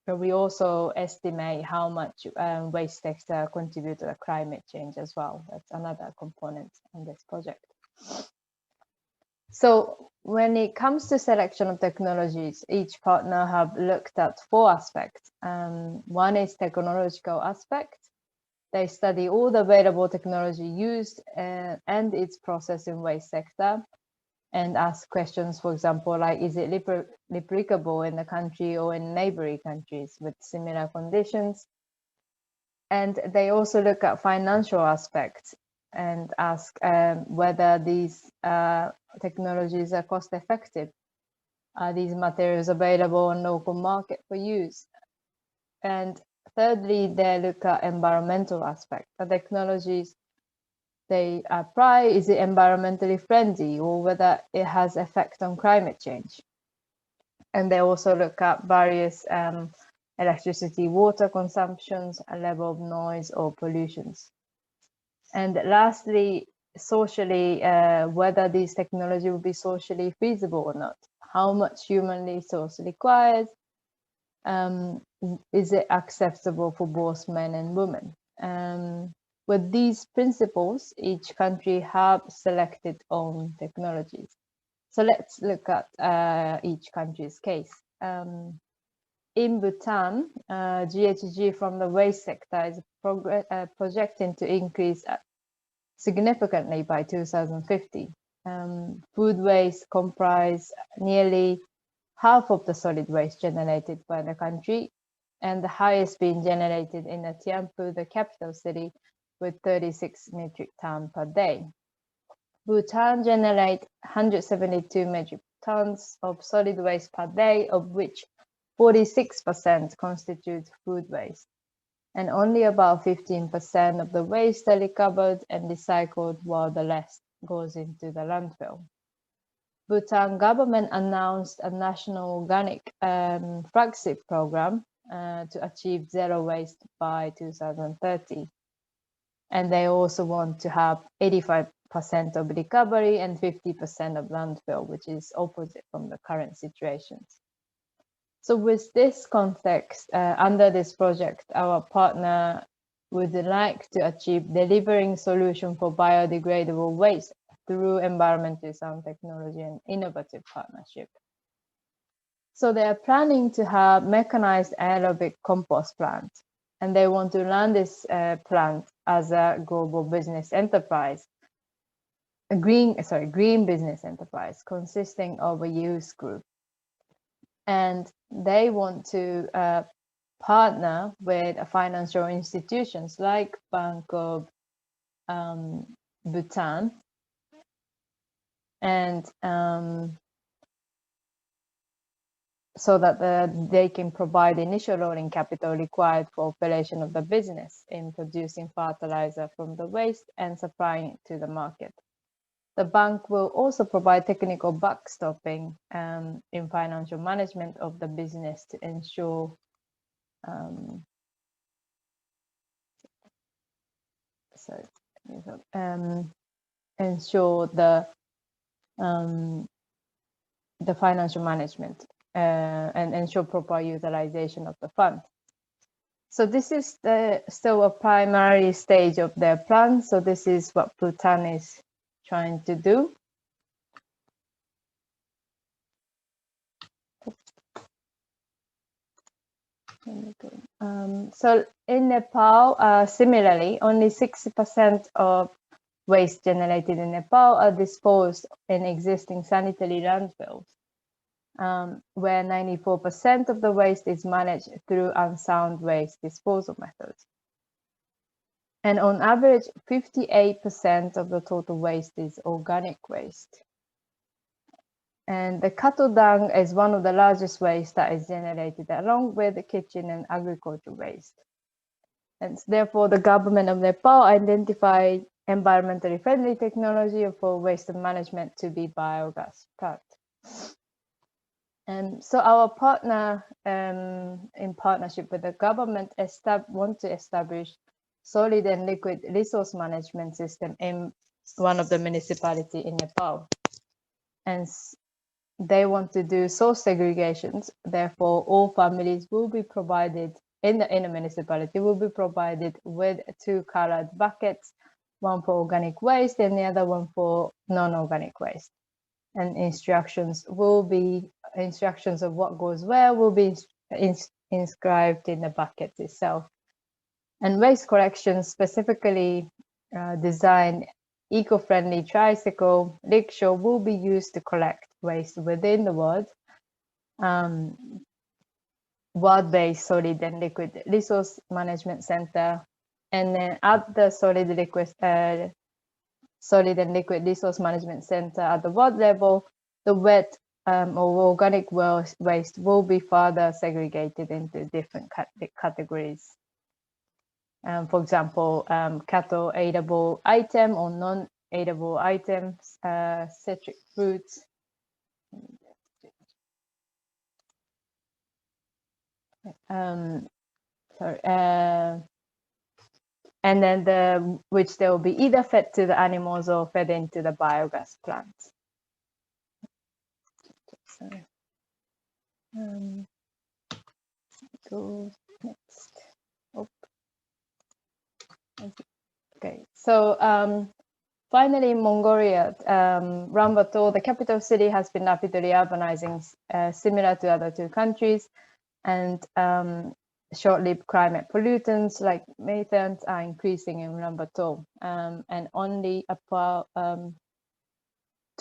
But we also estimate how much waste sector contribute to the climate change as well. That's another component in this project. So when it comes to selection of technologies, each partner have looked at 4 aspects. One is technological aspect. They study all the available technology used and its process in waste sector, and ask questions, for example, like, is it replicable in the country or in neighboring countries with similar conditions? And they also look at financial aspects and ask whether these technologies are cost effective. Are these materials available on local market for use? And thirdly, they look at environmental aspect. The technologies they apply, is it environmentally friendly, or whether it has effect on climate change? And they also look at various electricity, water consumptions, a level of noise or pollutions. And lastly, socially, whether these technology will be socially feasible or not. How much human resource required? Is it acceptable for both men and women? With these principles, each country have selected own technologies. So let's look at each country's case. In Bhutan, GHG from the waste sector is projecting to increase significantly by 2050. Food waste comprise nearly half of the solid waste generated by the country, and the highest being generated in the Thimphu, the capital city, with 36 metric tons per day. Bhutan generates 172 metric tons of solid waste per day, of which 46% constitute food waste. And only about 15% of the waste are recovered and recycled, while the rest goes into the landfill. Bhutan government announced a national organic flagship program to achieve zero waste by 2030. And they also want to have 85% of recovery and 50% of landfill, which is opposite from the current situations. So with this context, under this project, our partner would like to achieve delivering solution for biodegradable waste through environmentally sound technology and innovative partnership. So they are planning to have mechanized aerobic compost plant, and they want to run this plant as a global business enterprise, a green business enterprise consisting of a youth group. And they want to partner with financial institutions like Bank of Bhutan, and so that they can provide initial loading capital required for operation of the business in producing fertilizer from the waste and supplying it to the market. The bank will also provide technical backstopping in financial management of the business to ensure ensure the financial management and ensure proper utilization of the fund. So this is still a primary stage of their plan. So this is what Bhutan is trying to do. So in Nepal, similarly, only 60% of waste generated in Nepal are disposed in existing sanitary landfills, where 94% of the waste is managed through unsound waste disposal methods. And on average, 58% of the total waste is organic waste. And the cattle dung is one of the largest waste that is generated, along with the kitchen and agricultural waste. And therefore, the government of Nepal identified environmentally friendly technology for waste management to be biogas plant. And so our partner, in partnership with the government, want to establish solid and liquid resource management system in one of the municipalities in Nepal. And they want to do source segregations. Therefore, all families will be provided in the municipality will be provided with 2 colored buckets, one for organic waste and the other one for non-organic waste. And instructions of what goes where will be inscribed in the bucket itself. And waste collection specifically designed eco-friendly tricycle rickshaw will be used to collect waste within the world-based solid and liquid resource management center. And then at the solid and liquid resource management center at the world level, the wet or organic waste will be further segregated into different categories. For example, cattle eatable item or non-eatable items, citric fruits. And then which they will be either fed to the animals or fed into the biogas plants. Sorry. Go next. Oh. Okay, so finally, in Mongolia, Ulaanbaatar, the capital city, has been rapidly urbanizing, similar to other 2 countries, and short-lived climate pollutants like methane are increasing in Ulaanbaatar, and only about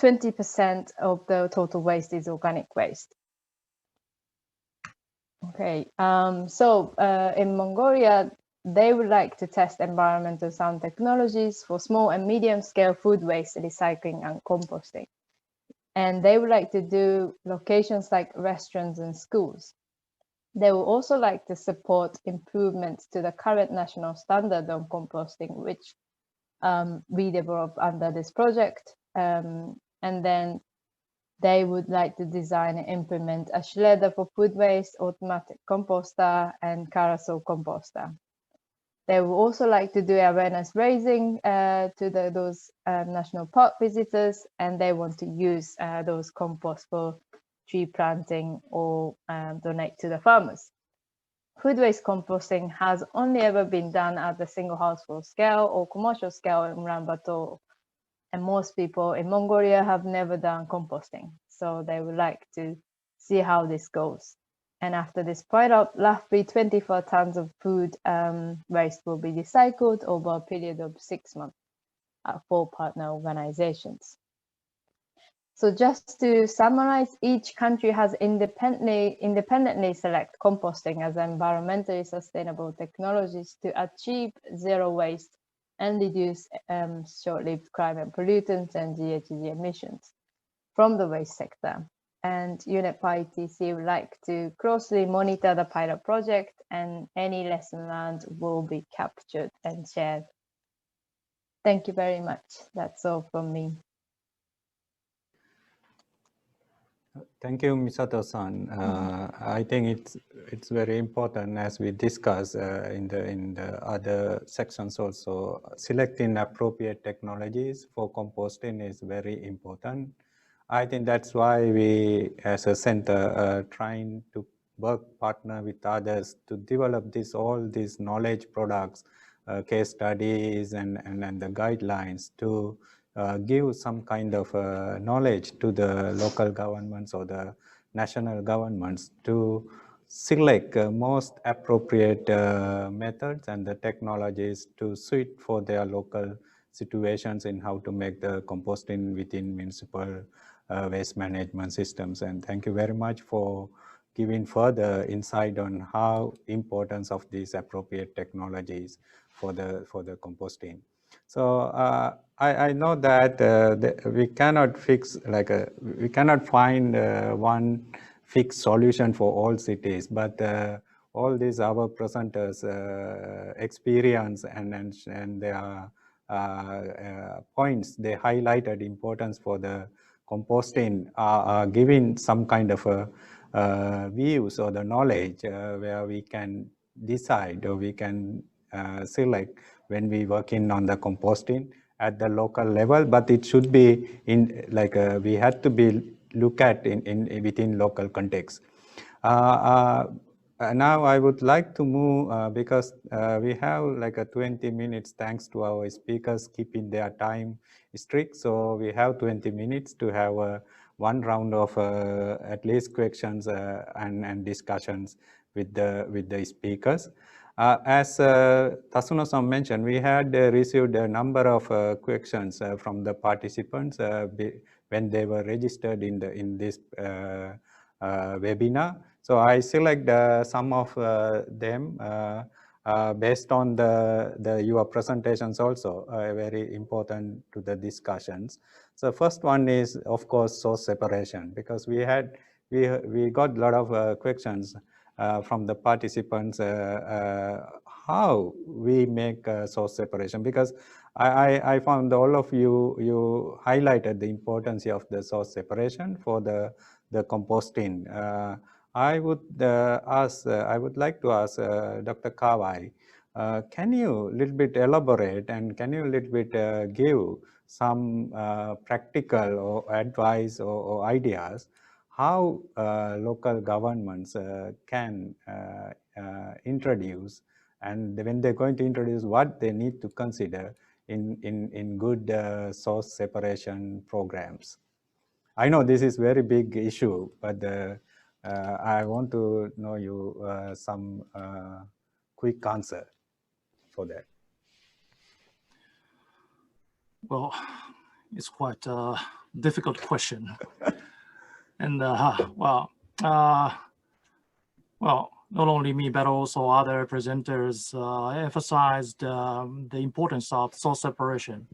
20% of the total waste is organic waste. Okay, so in Mongolia, they would like to test environmental sound technologies for small and medium-scale food waste recycling and composting. And they would like to do locations like restaurants and schools. They would also like to support improvements to the current national standard on composting, which we developed under this project. And then they would like to design and implement a shredder for food waste, automatic composter, and carousel composter. They would also like to do awareness raising to those national park visitors, and they want to use those compost for tree planting or donate to the farmers. Food waste composting has only ever been done at the single household scale or commercial scale in Ulaanbaatar, and most people in Mongolia have never done composting. So they would like to see how this goes. And after this pilot, roughly 24 tons of food waste will be recycled over a period of 6 months at 4 partner organizations. So just to summarize, each country has independently select composting as environmentally sustainable technologies to achieve zero waste and reduce short-lived climate pollutants and GHG emissions from the waste sector. And UNEP IETC would like to closely monitor the pilot project, and any lesson learned will be captured and shared. Thank you very much. That's all from me. Thank you, Misato-san. I think it's very important, as we discussed in the other sections also. Selecting appropriate technologies for composting is very important. I think that's why we, as a center, trying to partner with others to develop all these knowledge products, case studies, and the guidelines to give some kind of knowledge to the local governments or the national governments to select most appropriate methods and the technologies to suit for their local situations in how to make the composting within municipal waste management systems. And thank you very much for giving further insight on how importance of these appropriate technologies for the composting. So I know that we cannot fix we cannot find one fixed solution for all cities, but all these our presenters experience and their points they highlighted importance for the composting are giving some kind of views or the knowledge where we can decide or we can select when we working on the composting at the local level, but it should be in we had to be look at in within local context. Now I would like to move because we have like 20 minutes thanks to our speakers keeping their time strict. So we have 20 minutes to have one round of at least questions and discussions with the speakers. As Tasuno-san mentioned, we had received a number of questions from the participants when they were registered in this webinar. So I select some of them based on your presentations also, very important to the discussions. So first one is, of course, source separation, because we got a lot of questions from the participants how we make source separation, because I found all of you highlighted the importance of the source separation for the composting. I would like to ask Dr. Kawai, can you a little bit elaborate and can you a little bit give some practical or advice or ideas how local governments can introduce, and when they're going to introduce, what they need to consider in good source separation programs? I know this is very big issue, but I want to know you some quick answer for that. Well, it's quite a difficult question. And well, not only me, but also other presenters emphasized the importance of source separation.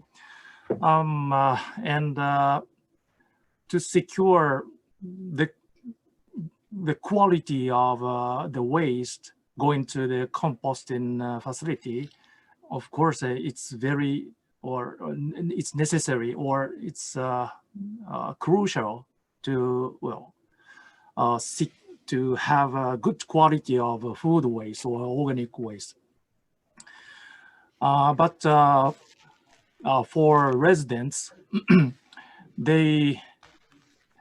And to secure the quality of the waste going to the composting facility, of course, it's very, or it's necessary, or it's crucial to, to have a good quality of food waste or organic waste. But for residents, they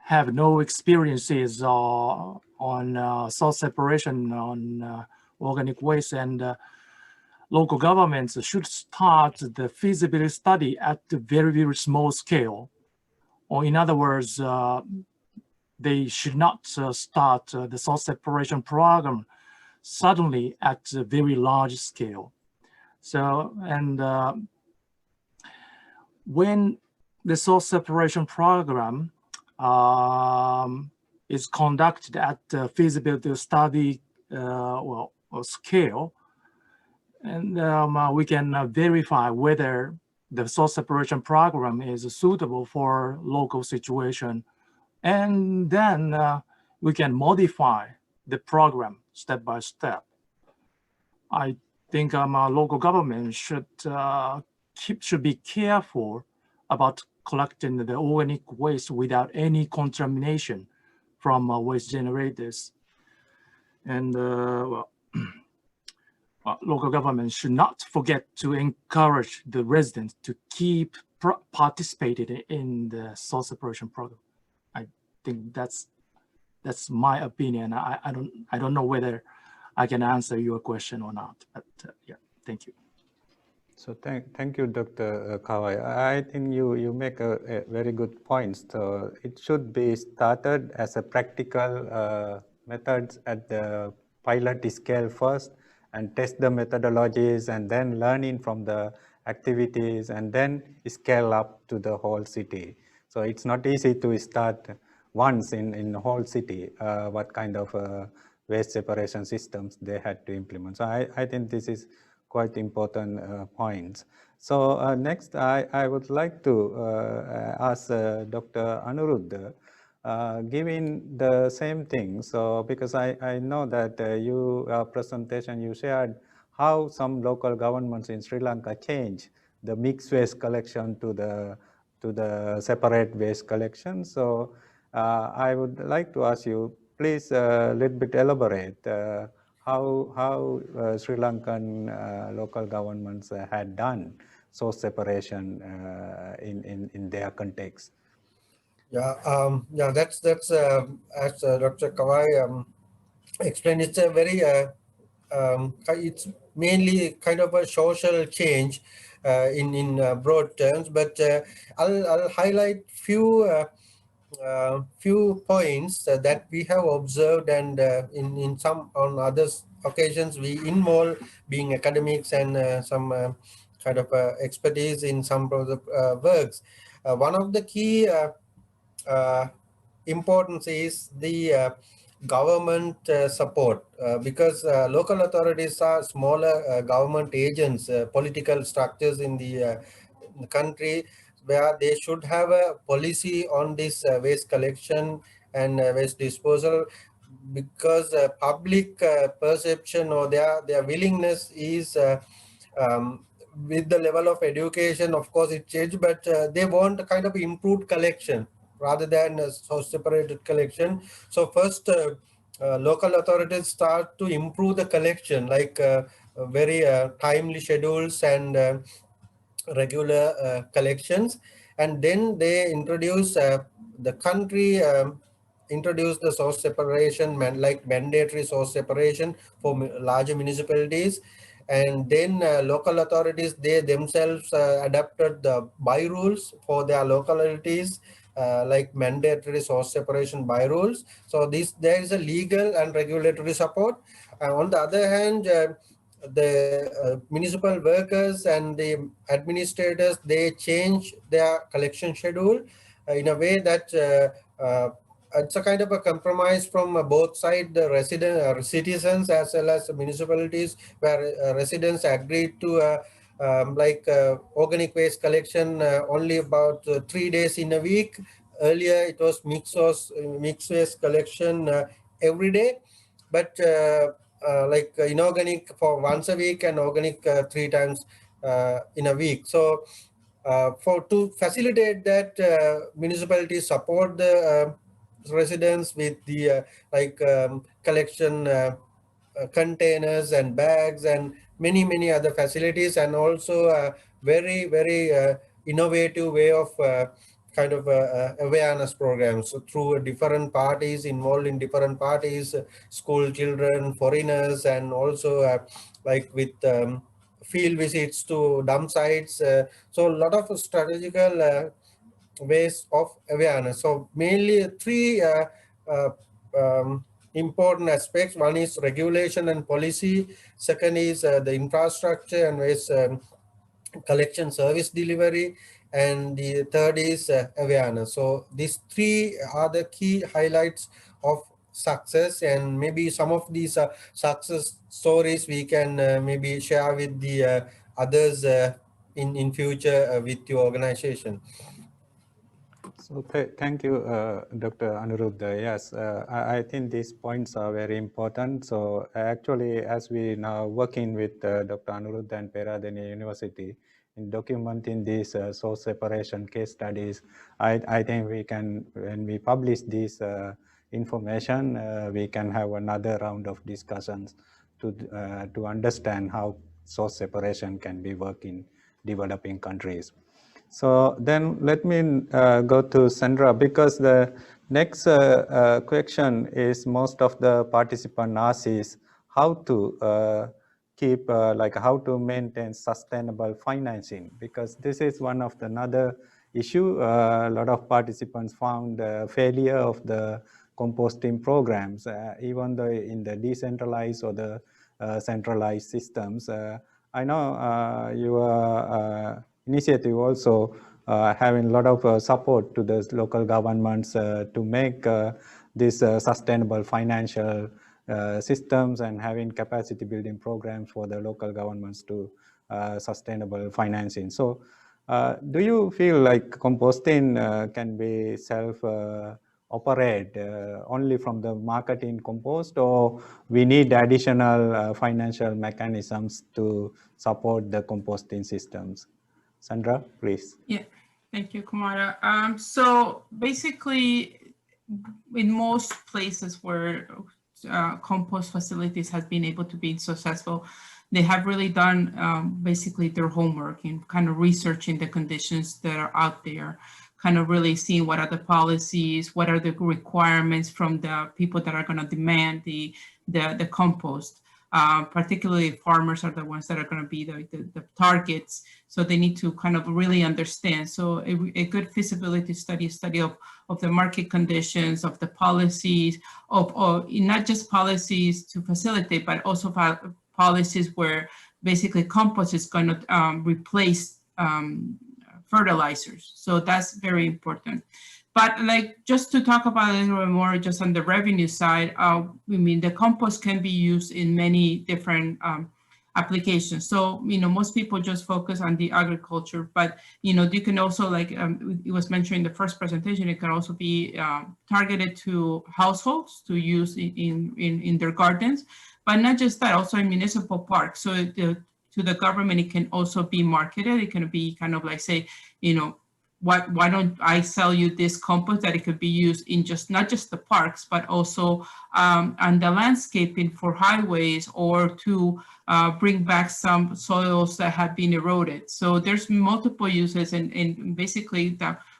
have no experiences on source separation on organic waste, and local governments should start the feasibility study at the very, very small scale. Or in other words, they should not start the source separation program suddenly at a very large scale. So, and when the source separation program is conducted at the feasibility study scale, and we can verify whether the source separation program is suitable for local situation, and then we can modify the program step by step. I think local government should be careful about collecting the organic waste without any contamination from waste generators. And local government should not forget to encourage the residents to keep participating in the source separation program. I think that's my opinion. I don't know whether I can answer your question or not, but yeah, thank you. So thank you, Dr. Kawai. I think you make a very good point. So it should be started as a practical methods at the pilot scale first, and test the methodologies, and then learning from the activities, and then scale up to the whole city. So it's not easy to start once in the whole city, what kind of waste separation systems they had to implement. So I think this is quite important points. So next, I would like to ask Dr. Anuruddha, given the same thing. So because I know that your presentation, you shared how some local governments in Sri Lanka change the mixed waste collection to the separate waste collection. So I would like to ask you, please a little bit elaborate how Sri Lankan local governments had done source separation in their context. Yeah, that's as Dr. Kawai explained. It's a very it's mainly kind of a social change in broad terms, but I'll highlight few points that we have observed, and in some on other occasions we involve being academics and some kind of expertise in some of the works. One of the key importance is the government support, because local authorities are smaller government agents, political structures in the country, where they should have a policy on this waste collection and waste disposal, because public perception or their willingness is with the level of education, of course it changed, but they want a kind of improved collection rather than a separated collection. So first local authorities start to improve the collection, like very timely schedules and regular collections, and then they introduce the country introduce the source separation, like mandatory source separation for larger municipalities, and then local authorities, they themselves adapted the by rules for their localities, like mandatory source separation by rules. So there is a legal and regulatory support. On the other hand, the municipal workers and the administrators, they change their collection schedule in a way that it's a kind of a compromise from both sides, the citizens as well as the municipalities, where residents agreed to organic waste collection only about 3 days in a week. Earlier it was mixed waste collection every day, but like inorganic for once a week and organic 3 times in a week. So to facilitate that, municipalities support the residents with the collection containers and bags and many other facilities, and also a very innovative way of kind of awareness programs. So through different parties involved in different parties, school children, foreigners, and also like with field visits to dump sites. So a lot of strategical ways of awareness. So mainly 3 important aspects. One is regulation and policy. Second is the infrastructure and waste collection service delivery. and the third is awareness. So these three are the key highlights of success, and maybe some of these success stories we can maybe share with the others in future with your organization. So thank you, Dr. Anuruddha. Yes, I think these points are very important. So actually, as we now working with Dr. Anuruddha and Peradeniya University in documenting these source separation case studies, I think we can, when we publish this information, we can have another round of discussions to understand how source separation can be worked in developing countries. So then let me go to Sandra, because the next question is most of the participant asks is how to keep, like how to maintain sustainable financing, because this is one of the another issue. A lot of participants found failure of the composting programs, even though in the decentralized or the centralized systems. I know your initiative also having a lot of support to the local governments to make these sustainable financial systems and having capacity building programs for the local governments to sustainable financing. So do you feel like composting can be self-operate only from the marketing compost, or we need additional financial mechanisms to support the composting systems? Sandra, please. Yeah, thank you, Kumara. So basically, in most places where compost facilities have been able to be successful, they have really done basically their homework in kind of researching the conditions that are out there, kind of really seeing what are the policies, what are the requirements from the people that are going to demand the compost. Particularly farmers are the ones that are going to be the targets. So they need to kind of really understand. So a good feasibility study of the market conditions, of the policies, of not just policies to facilitate, but also policies where basically compost is going to replace fertilizers. So that's very important. But like, just to talk about it a little bit more, just on the revenue side, I mean, the compost can be used in many different applications. So, most people just focus on the agriculture, but, you can also, like it was mentioned in the first presentation, it can also be targeted to households to use in their gardens, but not just that, also in municipal parks. So to the government, it can also be marketed. It can be kind of like, say, why don't I sell you this compost that it could be used in not just the parks, but also on the landscaping for highways, or to bring back some soils that have been eroded. So there's multiple uses, and basically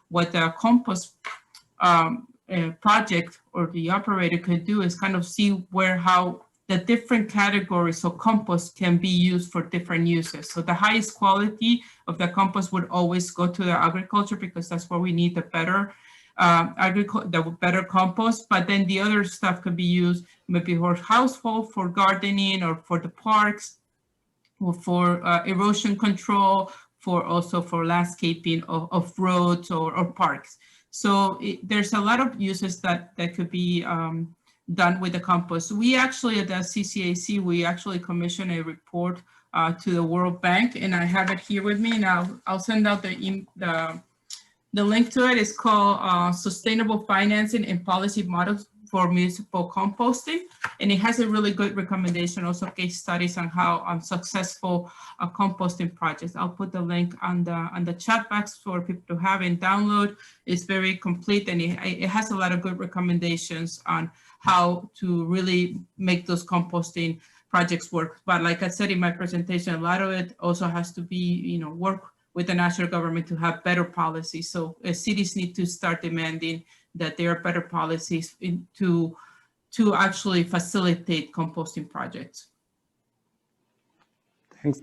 what the compost project or the operator could do is kind of see how the different categories of compost can be used for different uses. So the highest quality of the compost would always go to the agriculture, because that's where we need the better better compost. But then the other stuff could be used maybe for household, for gardening, or for the parks, or for erosion control, also for landscaping of roads or parks. So there's a lot of uses that could be done with the compost. We actually, at the CCAC, we actually commissioned a report to the World Bank, and I have it here with me. Now I'll send out the link to it. It's called Sustainable Financing and Policy Models for Municipal Composting, and it has a really good recommendation, also case studies on how successful composting projects. I'll put the link on the chat box for people to have and download. It's very complete, and it has a lot of good recommendations on how to really make those composting projects work. But like I said in my presentation, a lot of it also has to be, work with the national government to have better policies. So cities need to start demanding that there are better policies to actually facilitate composting projects.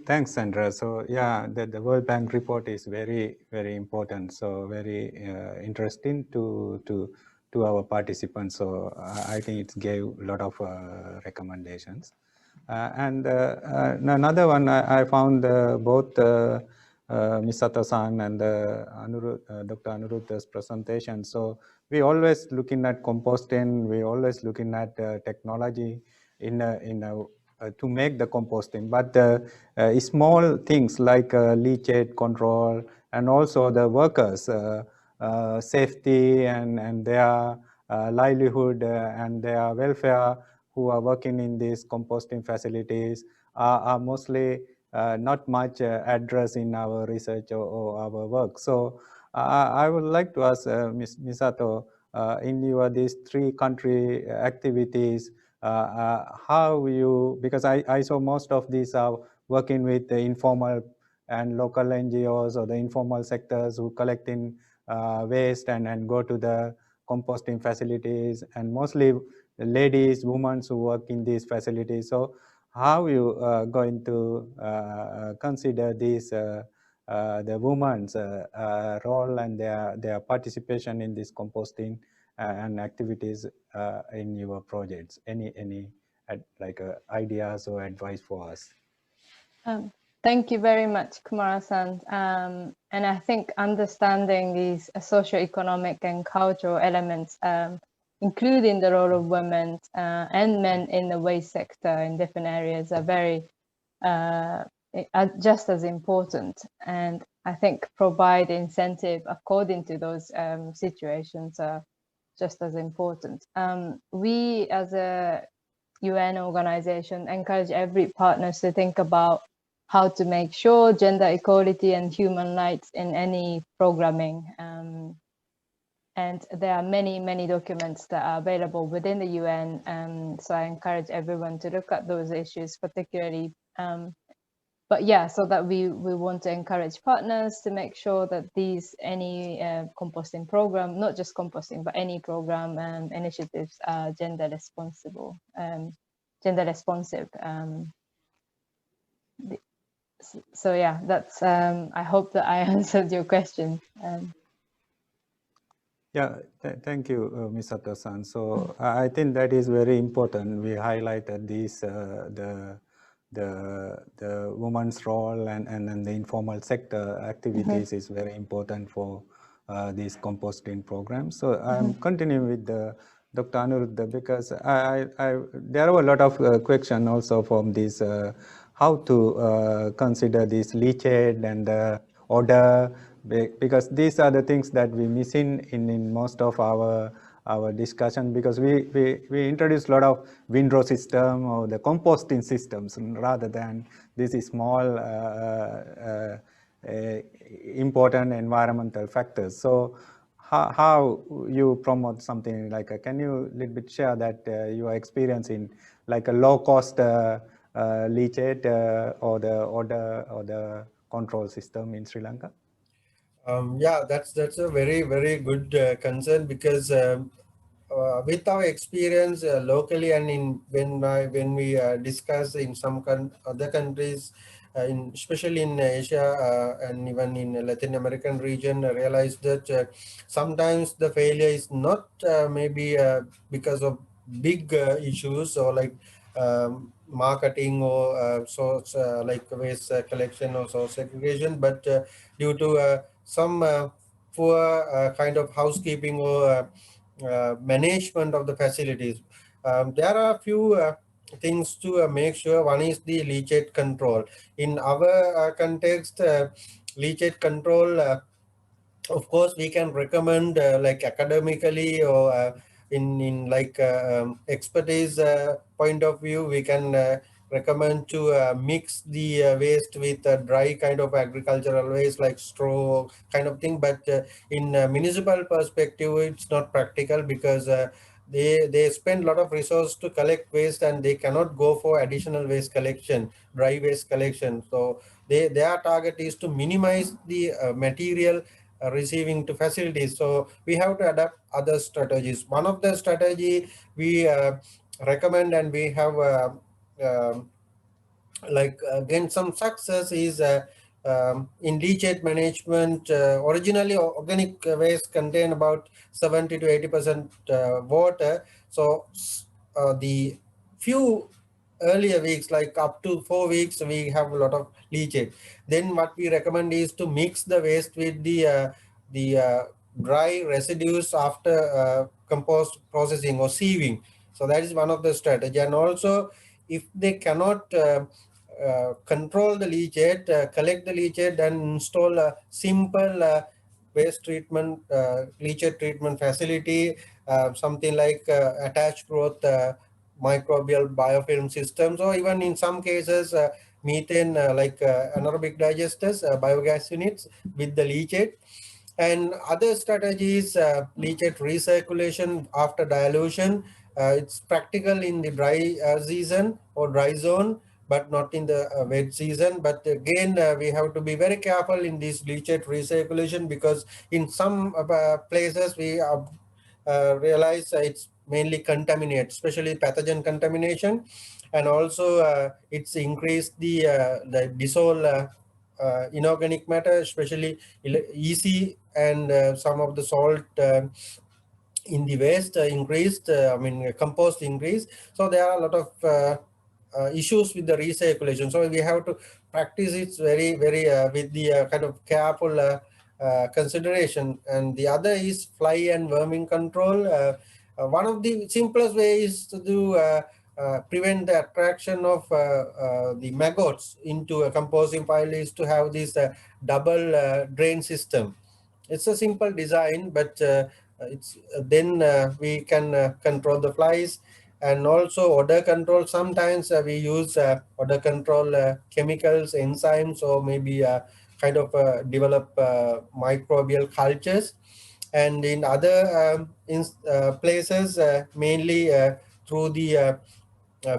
Thanks, Sandra. So yeah, the World Bank report is very, very important. So very interesting to our participants. So I think it gave a lot of recommendations. And another one, I found both Misato-san and Dr. Anuruddha's presentation. So we always looking at composting. We always looking at technology to make the composting. But small things like leachate control and also the workers' safety and their livelihood and their welfare who are working in these composting facilities are mostly not much addressed in our research or our work. So I would like to ask Ms. Misato, in your these 3 country activities, how you, because I saw most of these are working with the informal and local NGOs or the informal sectors who collecting waste and go to the composting facilities, and mostly ladies, women who work in these facilities. So how you going to consider this the women's role and their participation in this composting and activities in your projects? Any like ideas or advice for us? Thank you very much, Kumara-san. And I think understanding these socioeconomic and cultural elements, including the role of women and men in the waste sector in different areas, are very just as important. And I think provide incentive according to those situations are just as important. We as a UN organization encourage every partners to think about how to make sure gender equality and human rights in any programming. And there are many documents that are available within the UN. So I encourage everyone to look at those issues particularly. But yeah, so that we want to encourage partners to make sure that any composting program, not just composting, but any program and initiatives are gender responsive. So yeah, that's I hope that I answered your question. Yeah, thank you, Misato-san. So I think that is very important. We highlighted this the woman's role and the informal sector activities is very important for these composting programs. So I'm continuing with Dr. Anuruddha, because there are a lot of questions also from this how to consider this leachate and odor, because these are the things that we missing in most of our discussion, because we introduce a lot of windrow system or the composting systems rather than this small important environmental factors. So how you promote something like can you a little bit share that your experience in like a low cost leachate or the odor or the control system in Sri Lanka? Yeah, that's a very good concern, because with our experience locally and when we discuss in some other countries, especially in Asia and even in Latin American region, I realized that sometimes the failure is not maybe because of big issues or like marketing or source like waste collection or source segregation, but due to some poor kind of housekeeping or management of the facilities. There are a few things to make sure. One is the leachate control. In our context, leachate control, of course, we can recommend like academically or in like expertise point of view, we can recommend to mix the waste with dry kind of agricultural waste like straw kind of thing. But in municipal perspective, it's not practical, because they spend a lot of resources to collect waste and they cannot go for additional waste collection, dry waste collection. So their target is to minimize the material receiving to facilities. So we have to adapt other strategies. One of the strategy we recommend, and we have gained some success, is in leachate management. Originally, organic waste contain about 70 to 80% water. So the few earlier weeks, like up to 4 weeks, we have a lot of leachate. Then what we recommend is to mix the waste with the dry residues after compost processing or sieving. So that is one of the strategy. And also, if they cannot control the leachate, collect the leachate, and install a simple waste treatment, leachate treatment facility, something like attached growth microbial biofilm systems, or even in some cases methane like anaerobic digesters, biogas units with the leachate. And other strategies, leachate recirculation after dilution. It's practical in the dry season or dry zone, but not in the wet season. But again, we have to be very careful in this leachate recirculation, because in some places we realize it's mainly contaminate, especially pathogen contamination, and also it's increased the dissolved inorganic matter, especially EC, and some of the salt in the waste increased, compost increased. So there are a lot of issues with the recirculation. So we have to practice it very, very with the kind of careful consideration. And the other is fly and vermin control. One of the simplest ways to do prevent the attraction of the maggots into a composting pile is to have this double drain system. It's a simple design, but then we can control the flies. And also odor control. Sometimes we use odor control chemicals, enzymes, or maybe kind of develop microbial cultures. And in other places, mainly through the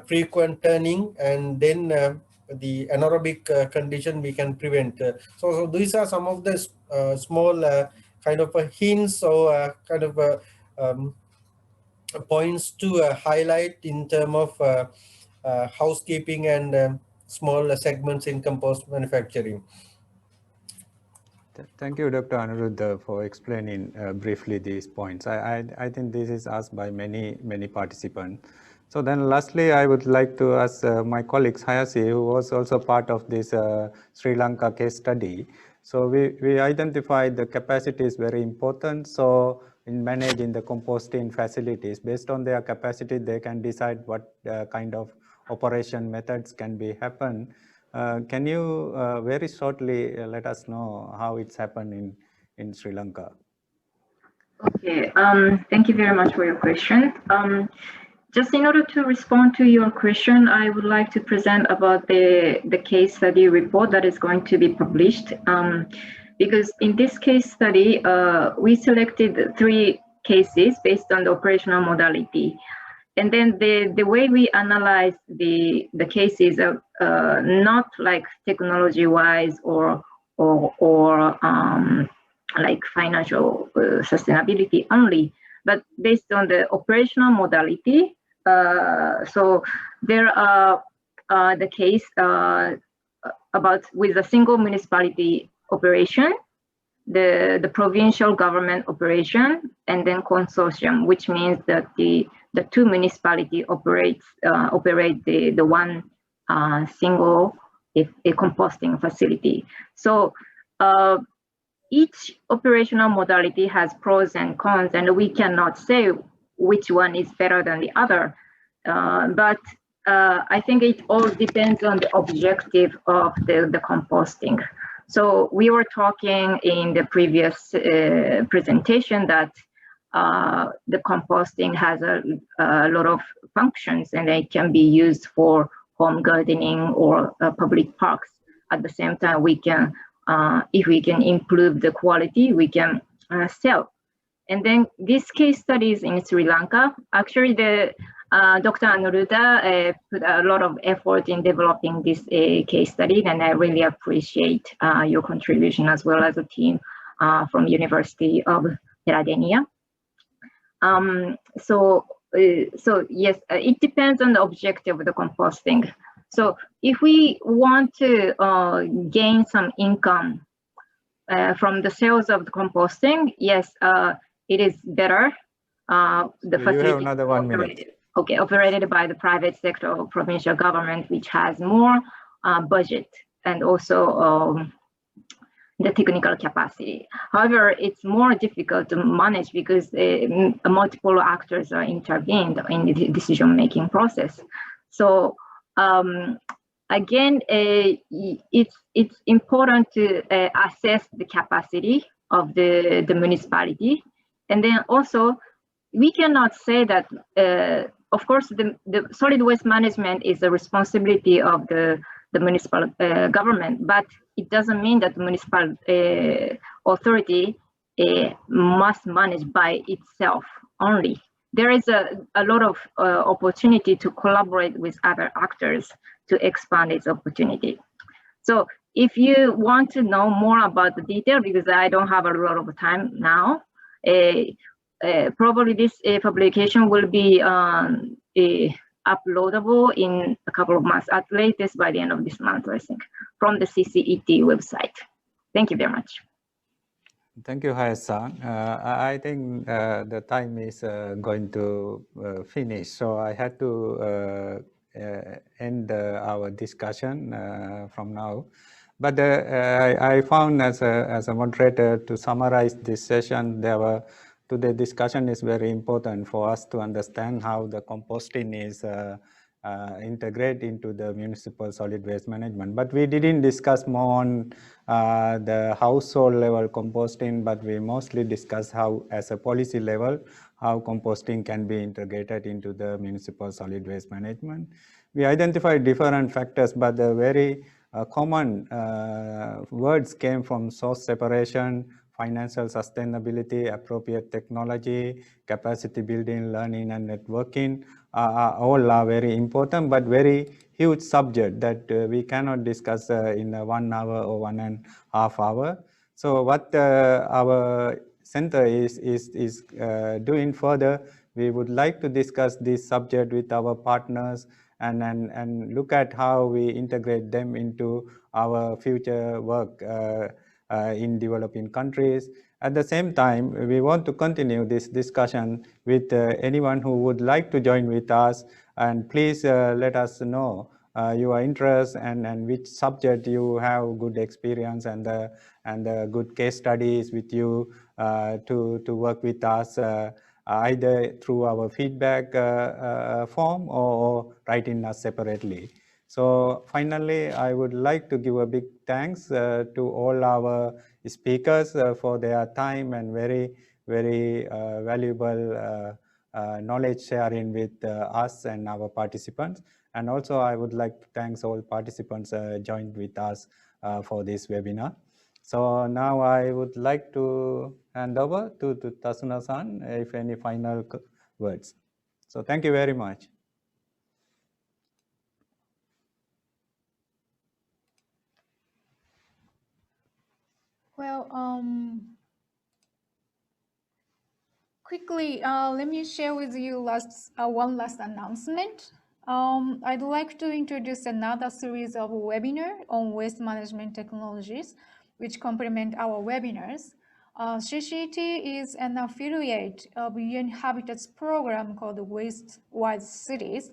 frequent turning, and then the anaerobic condition we can prevent. So these are some of the small kind of hints or kind of points to highlight in terms of housekeeping and small segments in compost manufacturing. Thank you, Dr. Anuruddha, for explaining briefly these points. I think this is asked by many participants. So then lastly, I would like to ask my colleague Hayashi, who was also part of this Sri Lanka case study. So we identified the capacity is very important. So in managing the composting facilities, based on their capacity, they can decide what kind of operation methods can be happen. Can you very shortly let us know how it's happened in Sri Lanka? Okay, thank you very much for your question. Just in order to respond to your question, I would like to present about the case study report that is going to be published. Because in this case study, we selected 3 cases based on the operational modality. And then the way we analyze the cases are not like technology-wise or like financial sustainability only, but based on the operational modality. So there are the case about with a single municipality operation, the provincial government operation, and then consortium, which means that the 2 municipality operate the one single a composting facility. So each operational modality has pros and cons, and we cannot say which one is better than the other. But I think it all depends on the objective of the composting. So we were talking in the previous presentation that the composting has a lot of functions, and it can be used for home gardening or public parks. At the same time, we can, if we can improve the quality, we can sell. And then this case studies in Sri Lanka, actually Dr. Anuruddha put a lot of effort in developing this case study, and I really appreciate your contribution as well as a team from University of Peradeniya. So yes, it depends on the objective of the composting. So if we want to gain some income from the sales of the composting, yes, it is better. The facility. You have another 1 minute. operated by the private sector or provincial government, which has more budget and also the technical capacity. However, it's more difficult to manage because multiple actors are intervened in the decision-making process. So again, it's important to assess the capacity of the municipality. And then also, we cannot say that, of course, the solid waste management is the responsibility of the municipal government, but it doesn't mean that the municipal authority must manage by itself only. There is a lot of opportunity to collaborate with other actors to expand its opportunity. So if you want to know more about the detail, because I don't have a lot of time now, probably this publication will be uploadable in a couple of months, at latest by the end of this month, I think, from the CCET website. Thank you very much. Thank you, Hayasan. I think the time is going to finish, so I had to end our discussion from now. But I found as a moderator to summarize this session, today's discussion is very important for us to understand how the composting is integrate into the municipal solid waste management. But we didn't discuss more on the household level composting, but we mostly discussed how, as a policy level, how composting can be integrated into the municipal solid waste management. We identified different factors, but the very common words came from source separation, financial sustainability, appropriate technology, capacity building, learning and networking. All are very important, but very huge subject that we cannot discuss in 1 hour or 1.5 hours. So what our center is doing further, we would like to discuss this subject with our partners and look at how we integrate them into our future work in developing countries. At the same time, we want to continue this discussion with anyone who would like to join with us, and please let us know your interest and which subject you have good experience and the good case studies with you to work with us either through our feedback form or writing us separately. So finally, I would like to give a big thanks to all our speakers for their time and very, very valuable knowledge sharing with us and our participants. And also, I would like to thank all participants joined with us for this webinar. So now I would like to hand over to Tasuna-san, if any final words. So thank you very much. Well, quickly, let me share with you one last announcement. I'd like to introduce another series of webinars on waste management technologies, which complement our webinars. CCET is an affiliate of UN Habitat's program called Waste-Wise Cities,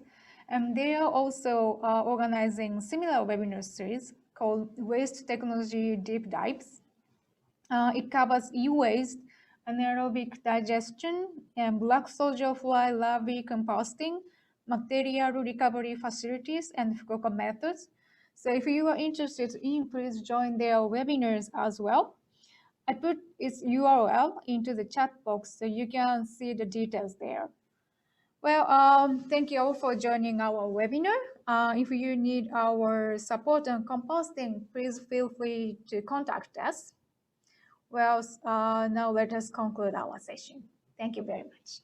and they are also organizing similar webinar series called Waste Technology Deep Dives. It covers e-waste, anaerobic digestion, and black soldier fly larvae composting, material recovery facilities, and Fukuoka methods. So if you are interested in, please join their webinars as well. I put its URL into the chat box so you can see the details there. Well, thank you all for joining our webinar. If you need our support on composting, please feel free to contact us. Well, now let us conclude our session. Thank you very much.